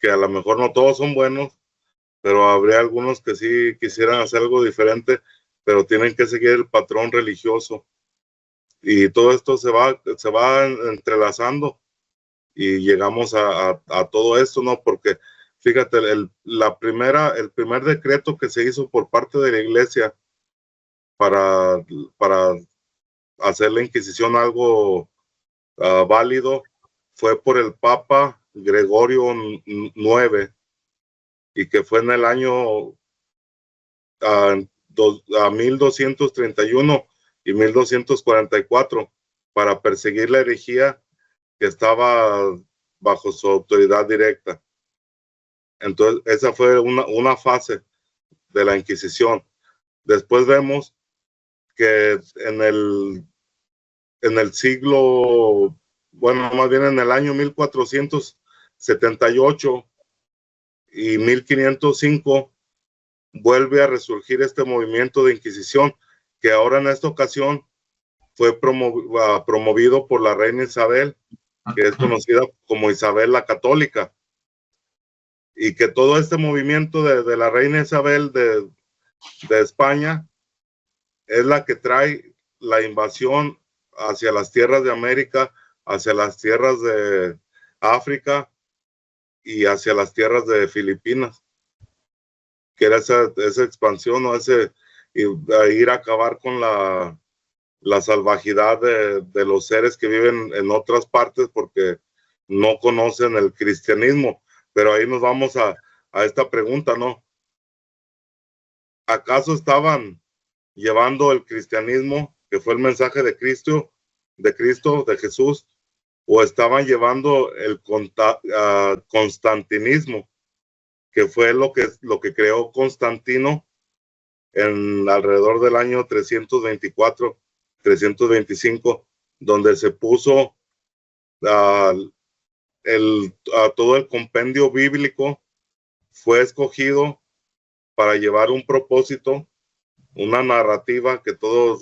que a lo mejor no todos son buenos, pero habría algunos que sí quisieran hacer algo diferente, pero tienen que seguir el patrón religioso. Y todo esto se va entrelazando, y llegamos a todo esto, ¿no? Porque fíjate, el primer decreto que se hizo por parte de la iglesia para hacer la Inquisición algo válido fue por el Papa Gregorio IX, y que fue en el año 1231 y 1244, para perseguir la herejía que estaba bajo su autoridad directa. Entonces, esa fue una fase de la Inquisición. Después vemos que en el siglo, bueno, más bien en el año 1478 y 1505, vuelve a resurgir este movimiento de Inquisición, que ahora en esta ocasión fue promovido por la reina Isabel, que es conocida como Isabel la Católica, y que todo este movimiento de la reina Isabel de España es la que trae la invasión hacia las tierras de América, hacia las tierras de África y hacia las tierras de Filipinas, que era esa expansión, o ir a acabar con la salvajidad de los seres que viven en otras partes, porque no conocen el cristianismo. Pero ahí nos vamos a esta pregunta, ¿no? ¿Acaso estaban llevando el cristianismo, que fue el mensaje de Cristo, de Jesús, o estaban llevando el constantinismo, que fue lo que creó Constantino en alrededor del año 324, 325, donde se puso todo el compendio bíblico, fue escogido para llevar un propósito, una narrativa, que todo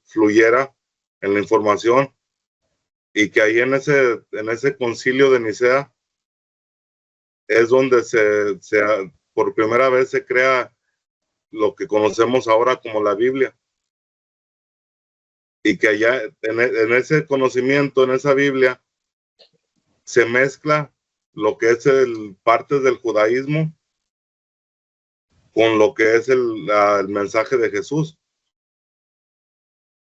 fluyera en la información, y que ahí en ese concilio de Nicea es donde por primera vez se crea lo que conocemos ahora como la Biblia, y que allá en ese conocimiento, en esa Biblia, se mezcla lo que es parte del judaísmo con lo que es el mensaje de Jesús.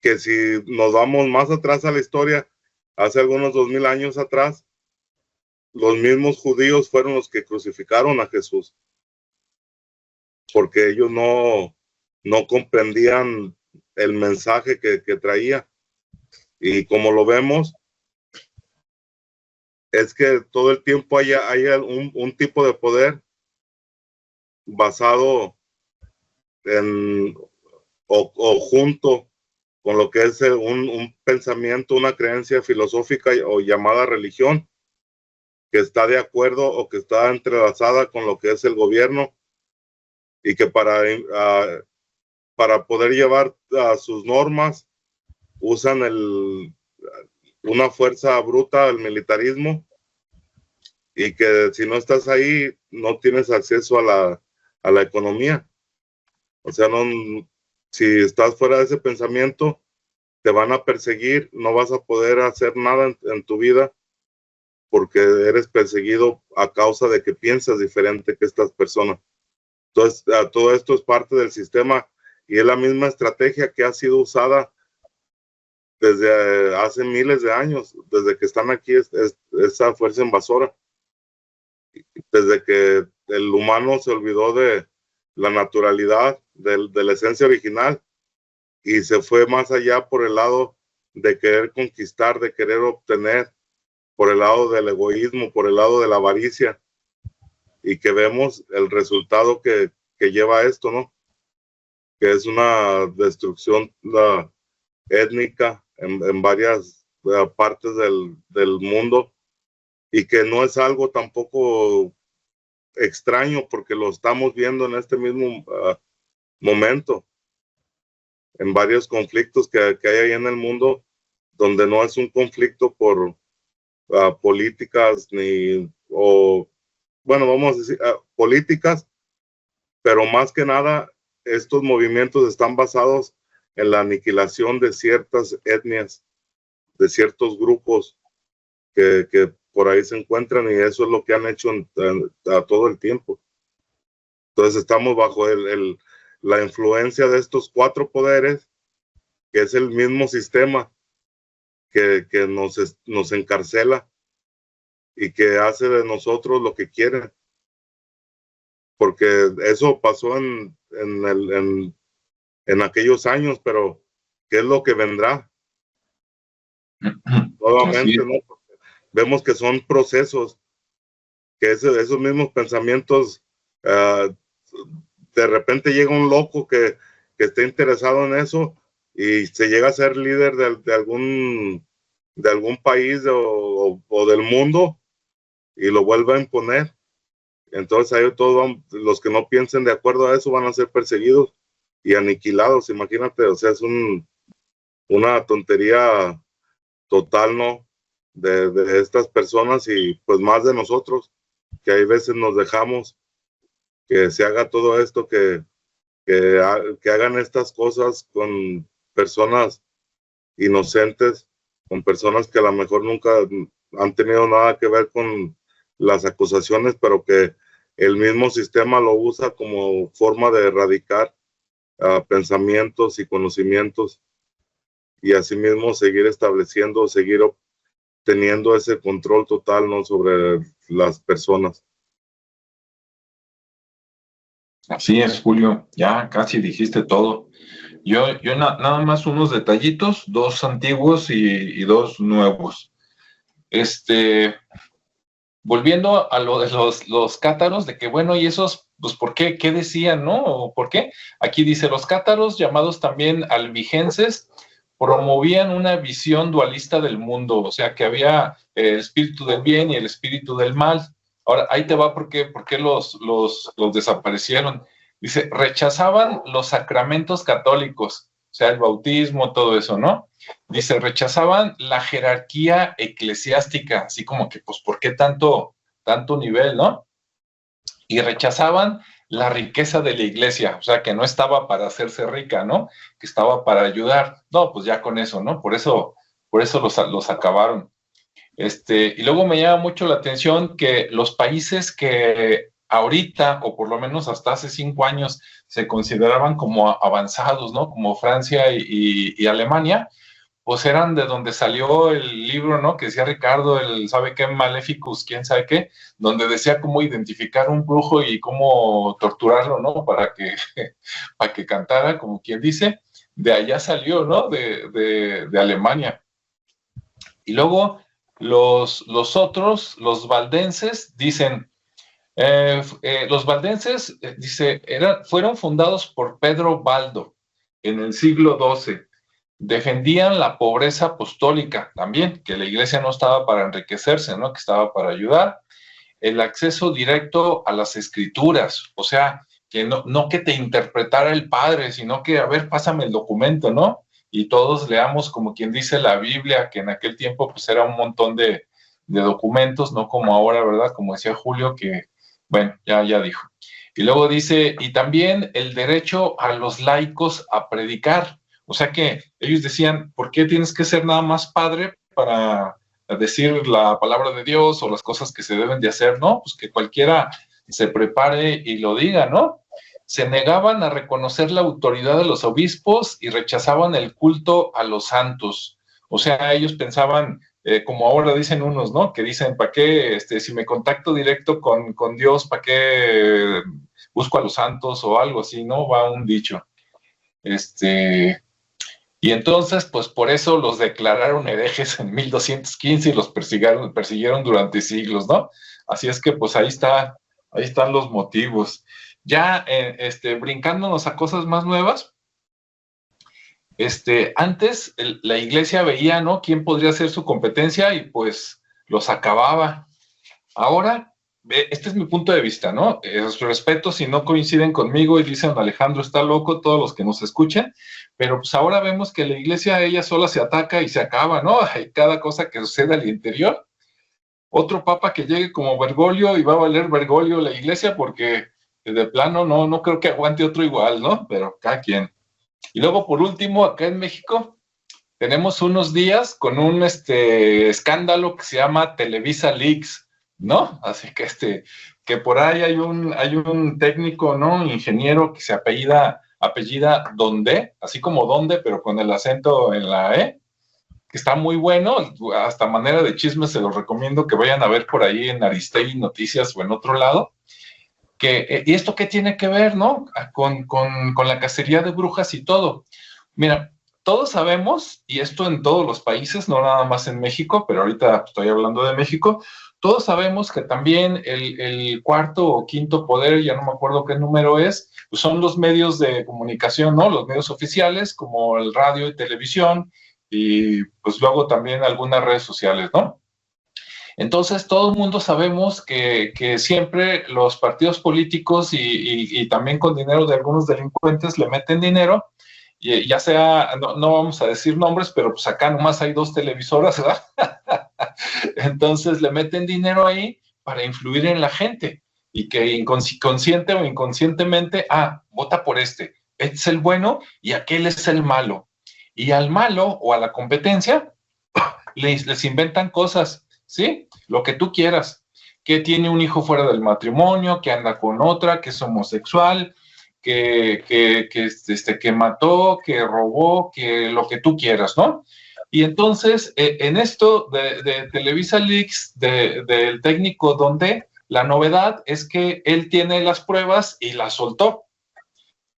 Que si nos vamos más atrás a la historia, hace algunos 2000 años atrás, los mismos judíos fueron los que crucificaron a Jesús, porque ellos no comprendían el mensaje que traía. Y como lo vemos, es que todo el tiempo hay un tipo de poder basado en o junto con lo que es un pensamiento, una creencia filosófica o llamada religión, que está de acuerdo o que está entrelazada con lo que es el gobierno, y que para poder llevar sus normas usan una fuerza bruta, el militarismo, y que si no estás ahí no tienes acceso a la economía. O sea, Si estás fuera de ese pensamiento, te van a perseguir, no vas a poder hacer nada en tu vida porque eres perseguido a causa de que piensas diferente que estas personas. Entonces, todo esto es parte del sistema y es la misma estrategia que ha sido usada desde hace miles de años, desde que están aquí esa fuerza invasora, desde que el humano se olvidó de la naturalidad, de la esencia original y se fue más allá por el lado de querer conquistar, de querer obtener, por el lado del egoísmo, por el lado de la avaricia, y que vemos el resultado que lleva esto, ¿no? Que es una destrucción étnica en varias partes del mundo, y que no es algo tampoco extraño porque lo estamos viendo en este mismo momento, en varios conflictos que hay ahí en el mundo, donde no es un conflicto por políticas bueno, vamos a decir políticas, pero más que nada estos movimientos están basados en la aniquilación de ciertas etnias, de ciertos grupos que por ahí se encuentran, y eso es lo que han hecho a todo el tiempo. Entonces estamos bajo la influencia de estos 4 poderes, que es el mismo sistema que nos encarcela y que hace de nosotros lo que quiere. Porque eso pasó en aquellos años, pero ¿qué es lo que vendrá? Nuevamente, ¿no? Vemos que son procesos, que esos mismos pensamientos, de repente llega un loco que esté interesado en eso y se llega a ser líder de algún país o del mundo y lo vuelve a imponer. Entonces ahí todos los que no piensen de acuerdo a eso van a ser perseguidos y aniquilados. Imagínate, o sea, es una tontería total, ¿no? De estas personas y pues más de nosotros, que hay veces nos dejamos que se haga todo esto, que hagan estas cosas con personas inocentes, con personas que a lo mejor nunca han tenido nada que ver con las acusaciones, pero que el mismo sistema lo usa como forma de erradicar pensamientos y conocimientos, y asimismo seguir estableciendo, seguir teniendo ese control total, ¿no?, sobre las personas. Así es, Julio, ya casi dijiste todo. Yo nada más unos detallitos, 2 antiguos y 2 nuevos. Volviendo a lo de los cátaros, de que bueno, y esos, pues, ¿por qué? ¿Qué decían, no? ¿O por qué? Aquí dice, los cátaros, llamados también albigenses, promovían una visión dualista del mundo, o sea, que había el espíritu del bien y el espíritu del mal. Ahora, ahí te va por qué los desaparecieron. Dice, rechazaban los sacramentos católicos, o sea, el bautismo, todo eso, ¿no? Dice, rechazaban la jerarquía eclesiástica, así como que, pues, ¿por qué tanto nivel, no? Y rechazaban la riqueza de la iglesia, o sea, que no estaba para hacerse rica, ¿no? Que estaba para ayudar. No, pues ya con eso, ¿no? Por eso los acabaron. Y luego me llama mucho la atención que los países que ahorita, o por lo menos hasta hace 5 años, se consideraban como avanzados, ¿no? Como Francia y Alemania, pues eran de donde salió el libro, ¿no? Que decía Ricardo, el ¿sabe qué? Maleficus, quién sabe qué, donde decía cómo identificar un brujo y cómo torturarlo, ¿no? Para que cantara, como quien dice, de allá salió, ¿no? De Alemania. Y luego los otros, los valdenses, dicen, los valdenses, dice, fueron fundados por Pedro Baldo en el siglo XII. Defendían la pobreza apostólica también, que la iglesia no estaba para enriquecerse, ¿no? Que estaba para ayudar. El acceso directo a las escrituras, o sea, que no que te interpretara el padre, sino que, a ver, pásame el documento, ¿no? Y todos leamos, como quien dice, la Biblia, que en aquel tiempo pues era un montón de documentos, no como ahora, ¿verdad? Como decía Julio, que, bueno, ya dijo. Y luego dice, y también el derecho a los laicos a predicar. O sea que ellos decían, ¿por qué tienes que ser nada más padre para decir la palabra de Dios o las cosas que se deben de hacer? No, pues que cualquiera se prepare y lo diga, ¿no? Se negaban a reconocer la autoridad de los obispos y rechazaban el culto a los santos. O sea, ellos pensaban, como ahora dicen unos, ¿no? Que dicen, ¿para qué, si me contacto directo con Dios, ¿para qué busco a los santos o algo así, ¿no? Va un dicho. Y entonces, pues por eso los declararon herejes en 1215 y los persiguieron durante siglos, ¿no? Así es que, pues ahí están los motivos. Ya, brincándonos a cosas más nuevas, antes la iglesia veía, ¿no? Quién podría ser su competencia y pues los acababa. Ahora, este es mi punto de vista, ¿no? Respeto si no coinciden conmigo y dicen Alejandro está loco, todos los que nos escuchen, pero pues ahora vemos que la iglesia ella sola se ataca y se acaba, ¿no? Hay cada cosa que sucede al interior. Otro papa que llegue como Bergoglio y va a valer Bergoglio la iglesia porque de plano no creo que aguante otro igual, ¿no? Pero cada quien. Y luego, por último, acá en México, tenemos unos días con un escándalo que se llama Televisa Leaks, ¿no? Así que que por ahí hay un técnico, ¿no? Ingeniero que se apellida Donde, así como Donde, pero con el acento en la E, que está muy bueno, hasta manera de chisme se los recomiendo que vayan a ver por ahí en Aristegui Noticias o en otro lado. ¿Y esto qué tiene que ver, no? Con la cacería de brujas y todo. Mira, todos sabemos, y esto en todos los países, no nada más en México, pero ahorita estoy hablando de México, todos sabemos que también el cuarto o quinto poder, ya no me acuerdo qué número es, pues son los medios de comunicación, ¿no? Los medios oficiales, como el radio y televisión, y pues luego también algunas redes sociales, ¿no? Entonces, todo el mundo sabemos que siempre los partidos políticos y también con dinero de algunos delincuentes le meten dinero, y ya sea, no vamos a decir nombres, pero pues acá nomás hay 2 televisoras, ¿verdad? Entonces le meten dinero ahí para influir en la gente y que consciente o inconscientemente, vota por este es el bueno y aquel es el malo. Y al malo o a la competencia les inventan cosas, ¿sí? Lo que tú quieras, que tiene un hijo fuera del matrimonio, que anda con otra, que es homosexual, que mató, que robó, que lo que tú quieras, ¿no? Y entonces, en esto de Televisa Leaks, del técnico Donde, la novedad es que él tiene las pruebas y las soltó,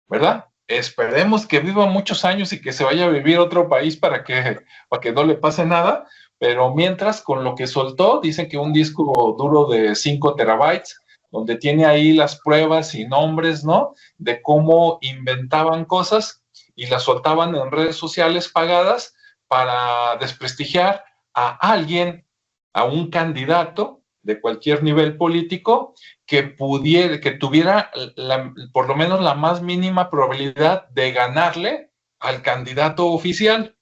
¿verdad? Esperemos que viva muchos años y que se vaya a vivir a otro país para que no le pase nada, pero mientras, con lo que soltó, dicen que un disco duro de 5 terabytes, donde tiene ahí las pruebas y nombres, ¿no? De cómo inventaban cosas y las soltaban en redes sociales pagadas para desprestigiar a alguien, a un candidato de cualquier nivel político que tuviera por lo menos la más mínima probabilidad de ganarle al candidato oficial.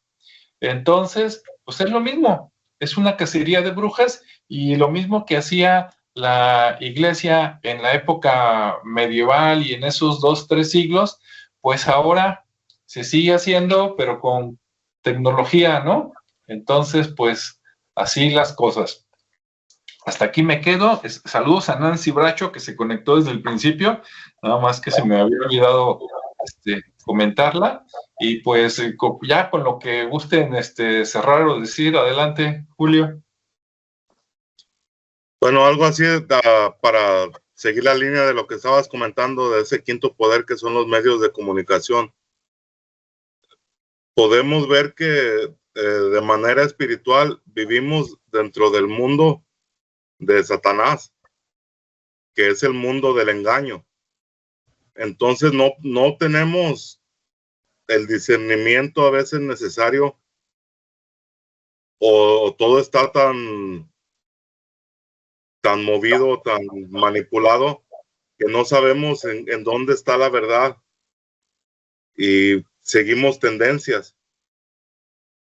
Entonces, pues es lo mismo, es una cacería de brujas y lo mismo que hacía la iglesia en la época medieval y en esos 2-3 siglos, pues ahora se sigue haciendo, pero con tecnología, ¿no? Entonces, pues así las cosas. Hasta aquí me quedo. Saludos a Nancy Bracho, que se conectó desde el principio, nada más que se me había olvidado comentarla. Y pues ya con lo que gusten cerrar o decir, adelante, Julio. Bueno, algo así para seguir la línea de lo que estabas comentando de ese quinto poder que son los medios de comunicación. Podemos ver que de manera espiritual vivimos dentro del mundo de Satanás, que es el mundo del engaño. Entonces no tenemos el discernimiento a veces necesario, o todo está tan movido, tan manipulado, que no sabemos en dónde está la verdad y seguimos tendencias.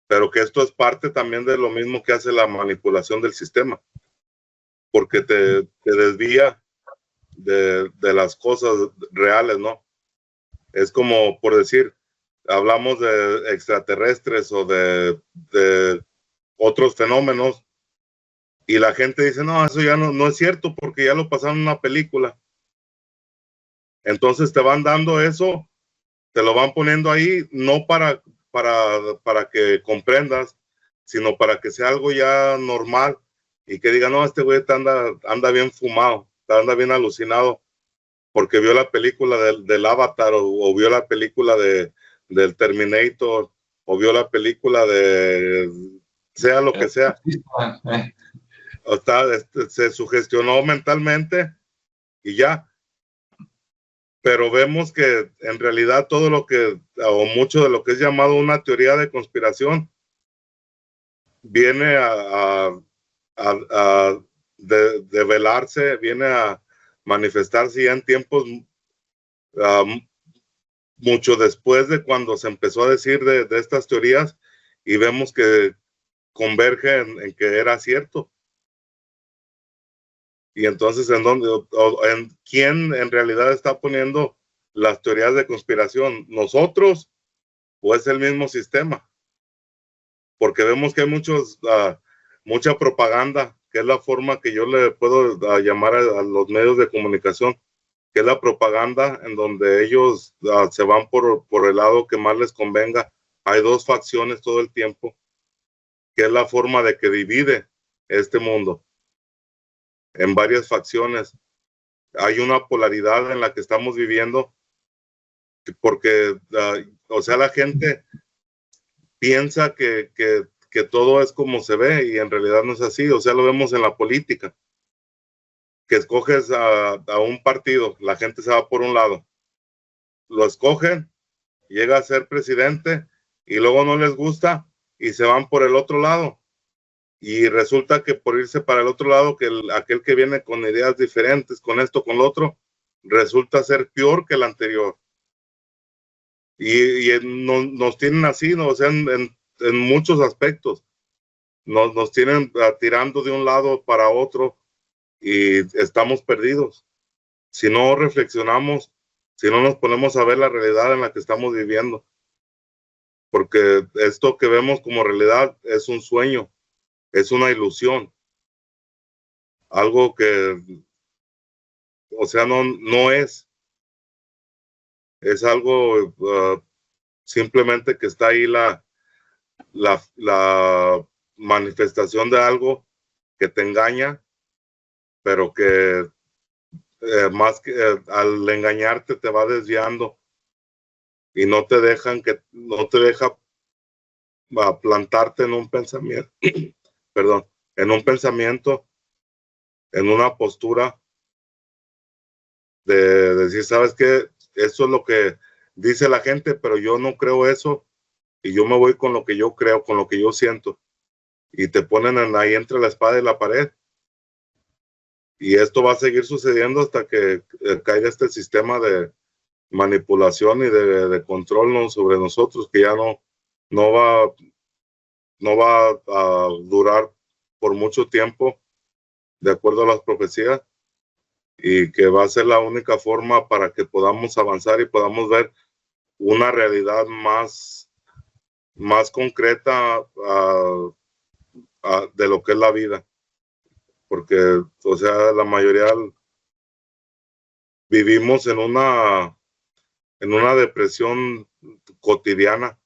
Pero que esto es parte también de lo mismo que hace la manipulación del sistema, porque te desvía de las cosas reales, ¿no? Es como, por decir, hablamos de extraterrestres o de otros fenómenos y la gente dice, no, eso ya no es cierto porque ya lo pasaron en una película. Entonces te van dando eso, te lo van poniendo ahí, no para que comprendas, sino para que sea algo ya normal y que diga, no, este güey anda bien fumado, anda bien alucinado porque vio la película del Avatar o vio la película del Terminator o vio la película de sea lo que sea. Se sugestionó mentalmente y ya. Pero vemos que en realidad todo lo que, o mucho de lo que es llamado una teoría de conspiración, viene a develarse, viene a manifestarse ya en tiempos mucho después de cuando se empezó a decir de estas teorías y vemos que converge en que era cierto. Y entonces, ¿en quién en realidad está poniendo las teorías de conspiración? ¿Nosotros o es el mismo sistema? Porque vemos que hay mucha propaganda, que es la forma que yo le puedo llamar a los medios de comunicación, que es la propaganda en donde ellos se van por el lado que más les convenga. Hay dos facciones todo el tiempo, que es la forma de que divide este mundo en varias facciones. Hay una polaridad en la que estamos viviendo porque, o sea, la gente piensa que todo es como se ve y en realidad no es así. O sea, lo vemos en la política, que escoges a un partido, la gente se va por un lado, lo escogen, llega a ser presidente y luego no les gusta y se van por el otro lado. Y resulta que por irse para el otro lado, que aquel que viene con ideas diferentes, con esto, con lo otro, resulta ser peor que el anterior. Y nos tienen así, ¿no? O sea, en muchos aspectos. Nos tienen tirando de un lado para otro y estamos perdidos. Si no reflexionamos, si no nos ponemos a ver la realidad en la que estamos viviendo. Porque esto que vemos como realidad es un sueño. Es una ilusión, algo que, o sea, no es algo simplemente que está ahí la manifestación de algo que te engaña, pero que más que al engañarte te va desviando y no te deja plantarte en un pensamiento, perdón, en un pensamiento, en una postura de decir, ¿sabes qué? Eso es lo que dice la gente, pero yo no creo eso y yo me voy con lo que yo creo, con lo que yo siento. Y te ponen ahí entre la espada y la pared. Y esto va a seguir sucediendo hasta que caiga este sistema de manipulación y de control sobre nosotros, que ya no va a durar por mucho tiempo, de acuerdo a las profecías, y que va a ser la única forma para que podamos avanzar y podamos ver una realidad más concreta de lo que es la vida. Porque, o sea, la mayoría vivimos en una depresión cotidiana,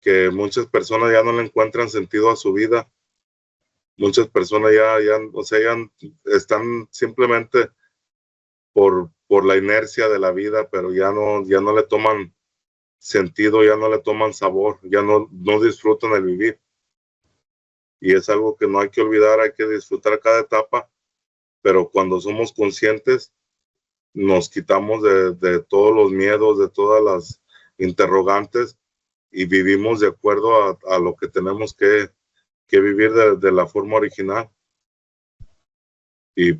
que muchas personas ya no le encuentran sentido a su vida. Muchas personas ya están simplemente por la inercia de la vida, pero ya no le toman sentido, ya no le toman sabor, ya no disfrutan el vivir. Y es algo que no hay que olvidar, hay que disfrutar cada etapa, pero cuando somos conscientes, nos quitamos de todos los miedos, de todas las interrogantes y vivimos de acuerdo a lo que tenemos que vivir de la forma original. Y,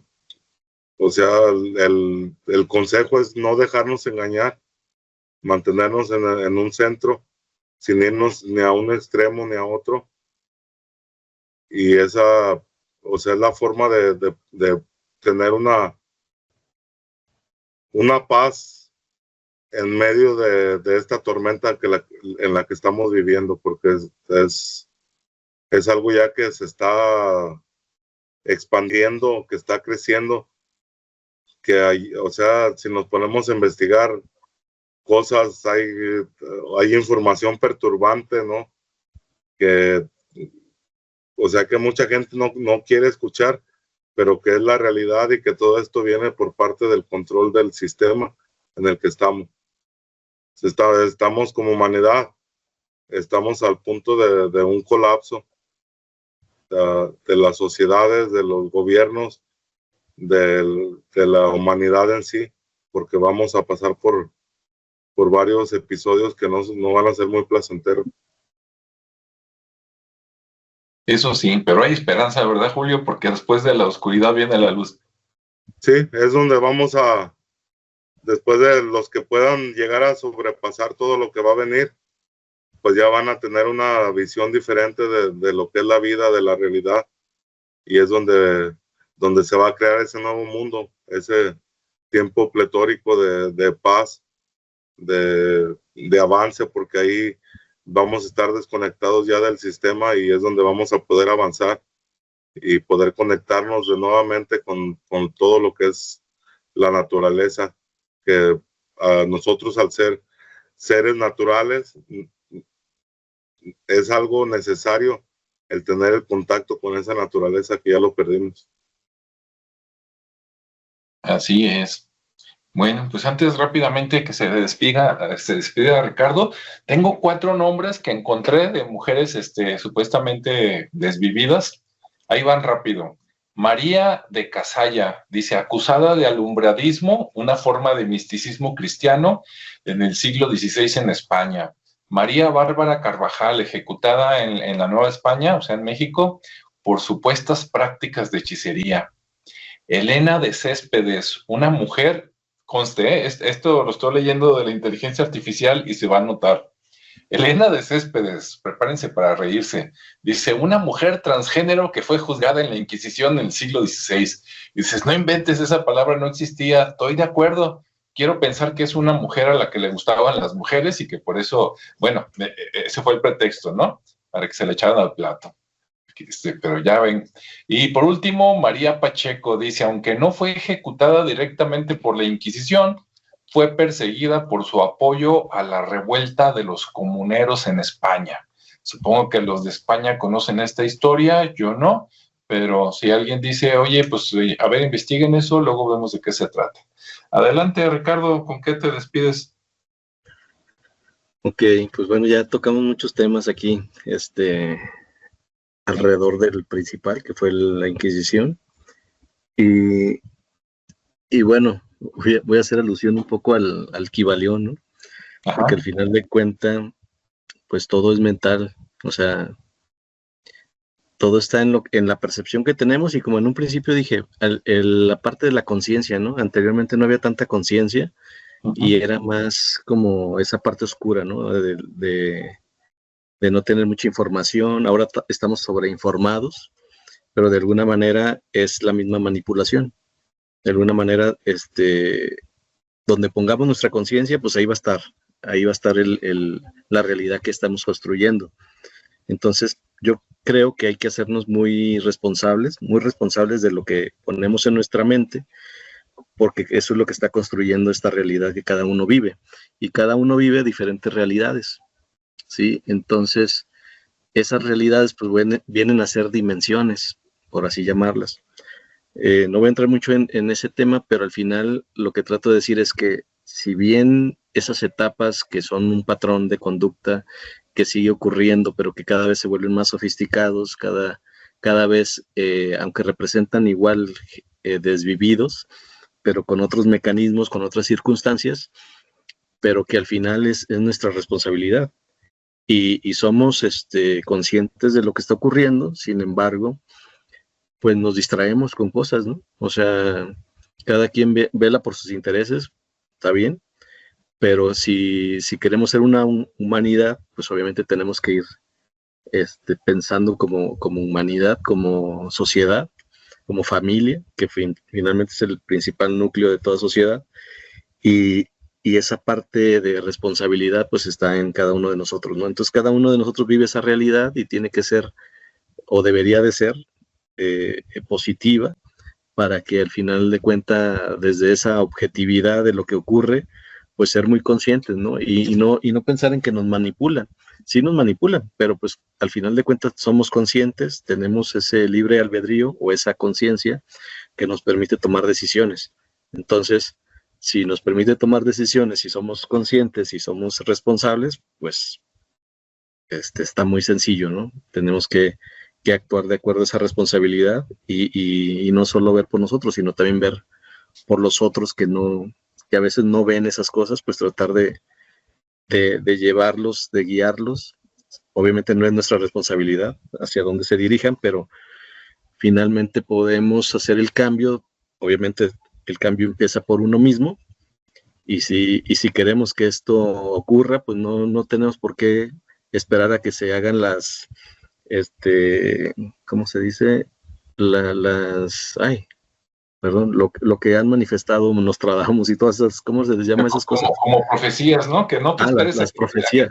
o sea, el consejo es no dejarnos engañar, mantenernos en un centro, sin irnos ni a un extremo ni a otro. Y esa, o sea, es la forma de tener una una paz en medio de esta tormenta en la que estamos viviendo, porque es algo ya que se está expandiendo, que está creciendo, que hay, o sea, si nos ponemos a investigar cosas, hay información perturbante, ¿no? Que, o sea, que mucha gente no quiere escuchar, pero que es la realidad y que todo esto viene por parte del control del sistema en el que estamos. Estamos como humanidad, estamos al punto de un colapso de las sociedades, de los gobiernos, de la humanidad en sí, porque vamos a pasar por varios episodios que no van a ser muy placenteros. Eso sí, pero hay esperanza, ¿verdad, Julio? Porque después de la oscuridad viene la luz. Sí, es donde vamos después de los que puedan llegar a sobrepasar todo lo que va a venir, pues ya van a tener una visión diferente de lo que es la vida, de la realidad, y es donde se va a crear ese nuevo mundo, ese tiempo pletórico de paz, de avance, porque ahí vamos a estar desconectados ya del sistema y es donde vamos a poder avanzar y poder conectarnos de nuevamente con todo lo que es la naturaleza, que nosotros al ser seres naturales es algo necesario el tener el contacto con esa naturaleza que ya lo perdimos. Así es. Bueno, pues antes rápidamente que se despida Ricardo, tengo 4 nombres que encontré de mujeres supuestamente desvividas. Ahí van rápido. María de Casalla, dice, acusada de alumbradismo, una forma de misticismo cristiano en el siglo XVI en España. María Bárbara Carvajal, ejecutada en la Nueva España, o sea, en México, por supuestas prácticas de hechicería. Elena de Céspedes, una mujer, conste, esto lo estoy leyendo de la inteligencia artificial y se va a notar. Elena de Céspedes, prepárense para reírse, dice, una mujer transgénero que fue juzgada en la Inquisición en el siglo XVI. Dices, no inventes, esa palabra no existía, estoy de acuerdo. Quiero pensar que es una mujer a la que le gustaban las mujeres y que por eso, bueno, ese fue el pretexto, ¿no? Para que se le echaran al plato. Pero ya ven. Y por último, María Pacheco dice, aunque no fue ejecutada directamente por la Inquisición, fue perseguida por su apoyo a la revuelta de los comuneros en España. Supongo que los de España conocen esta historia, yo no, pero si alguien dice, oye, pues a ver, investiguen eso, luego vemos de qué se trata. Adelante, Ricardo, ¿con qué te despides? Ok, pues bueno, ya tocamos muchos temas aquí, alrededor del principal, que fue la Inquisición. Y bueno, voy a hacer alusión un poco al Kybalión, ¿no? Ajá. Porque al final de cuentas, pues todo es mental, o sea, todo está en la percepción que tenemos y como en un principio dije, la parte de la conciencia, ¿no? Anteriormente no había tanta conciencia y era más como esa parte oscura, ¿no? De no tener mucha información, ahora estamos sobreinformados, pero de alguna manera es la misma manipulación. De alguna manera, donde pongamos nuestra conciencia, pues ahí va a estar la realidad que estamos construyendo. Entonces, yo creo que hay que hacernos muy responsables de lo que ponemos en nuestra mente, porque eso es lo que está construyendo esta realidad que cada uno vive, y cada uno vive diferentes realidades, ¿sí? Entonces, esas realidades pues vienen a ser dimensiones, por así llamarlas. No voy a entrar mucho en ese tema, pero al final lo que trato de decir es que si bien esas etapas que son un patrón de conducta que sigue ocurriendo, pero que cada vez se vuelven más sofisticados, cada vez, aunque representan igual desvividos, pero con otros mecanismos, con otras circunstancias, pero que al final es nuestra responsabilidad. Y somos conscientes de lo que está ocurriendo, sin embargo, pues nos distraemos con cosas, ¿no? O sea, cada quien vela por sus intereses, está bien, pero si queremos ser una humanidad, pues obviamente tenemos que ir pensando como humanidad, como sociedad, como familia, que finalmente es el principal núcleo de toda sociedad, y esa parte de responsabilidad pues está en cada uno de nosotros, ¿no? Entonces cada uno de nosotros vive esa realidad y tiene que ser, o debería de ser, positiva, para que al final de cuentas, desde esa objetividad de lo que ocurre, pues ser muy conscientes, ¿no? Y no pensar en que nos manipulan. Sí nos manipulan, pero pues al final de cuentas somos conscientes, tenemos ese libre albedrío o esa conciencia que nos permite tomar decisiones. Entonces, si nos permite tomar decisiones, si somos conscientes y somos responsables, pues está muy sencillo, ¿no? Tenemos que actuar de acuerdo a esa responsabilidad y no solo ver por nosotros, sino también ver por los otros que a veces no ven esas cosas, pues tratar de llevarlos, de guiarlos. Obviamente no es nuestra responsabilidad hacia dónde se dirijan, pero finalmente podemos hacer el cambio. Obviamente el cambio empieza por uno mismo, y si queremos que esto ocurra, pues no tenemos por qué esperar a que se hagan las, ¿cómo se dice? Lo que han manifestado Nostradamus y todas esas, ¿cómo se les llama esas cosas? Como profecías, ¿no? Que no te esperes las profecías.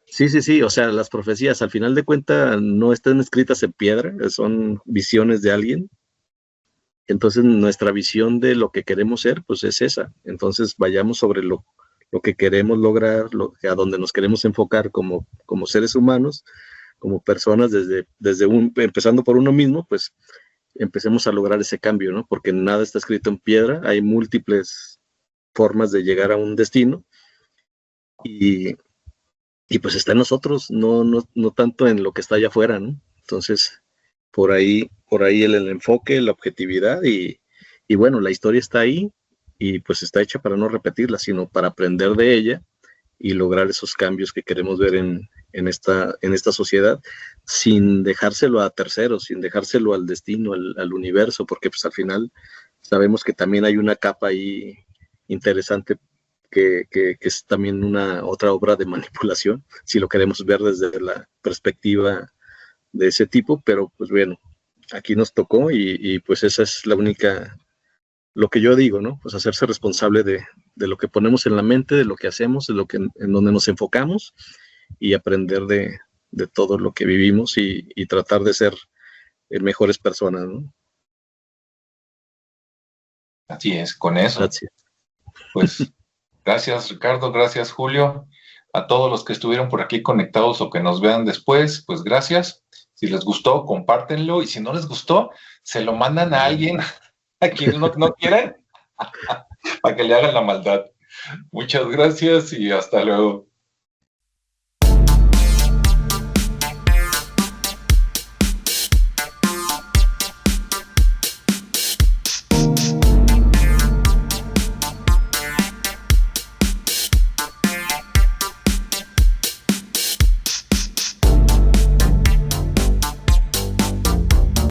Sí, o sea, las profecías al final de cuentas no están escritas en piedra, son visiones de alguien. Entonces nuestra visión de lo que queremos ser, pues es esa. Entonces vayamos sobre lo que queremos lograr, a donde nos queremos enfocar como seres humanos, como personas, empezando por uno mismo, pues empecemos a lograr ese cambio, ¿no? Porque nada está escrito en piedra, hay múltiples formas de llegar a un destino, y pues está en nosotros, no tanto en lo que está allá afuera, ¿no? Entonces, por ahí el enfoque, la objetividad, y bueno, la historia está ahí, y pues está hecha para no repetirla, sino para aprender de ella y lograr esos cambios que queremos ver en esta sociedad, sin dejárselo a terceros, sin dejárselo al destino, al universo, porque pues al final sabemos que también hay una capa ahí interesante que es también otra obra de manipulación, si lo queremos ver desde la perspectiva de ese tipo. Pero pues bueno, aquí nos tocó, y pues esa es la única, lo que yo digo, ¿no? Pues hacerse responsable de lo que ponemos en la mente, de lo que hacemos, de lo que en donde nos enfocamos, y aprender de todo lo que vivimos, y tratar de ser mejores personas, ¿no? Así es, con eso. Gracias. Pues gracias, Ricardo, gracias, Julio. A todos los que estuvieron por aquí conectados o que nos vean después, pues gracias. Si les gustó, compártenlo, y si no les gustó, se lo mandan a alguien a quien no quieran para que le hagan la maldad. Muchas gracias y hasta luego.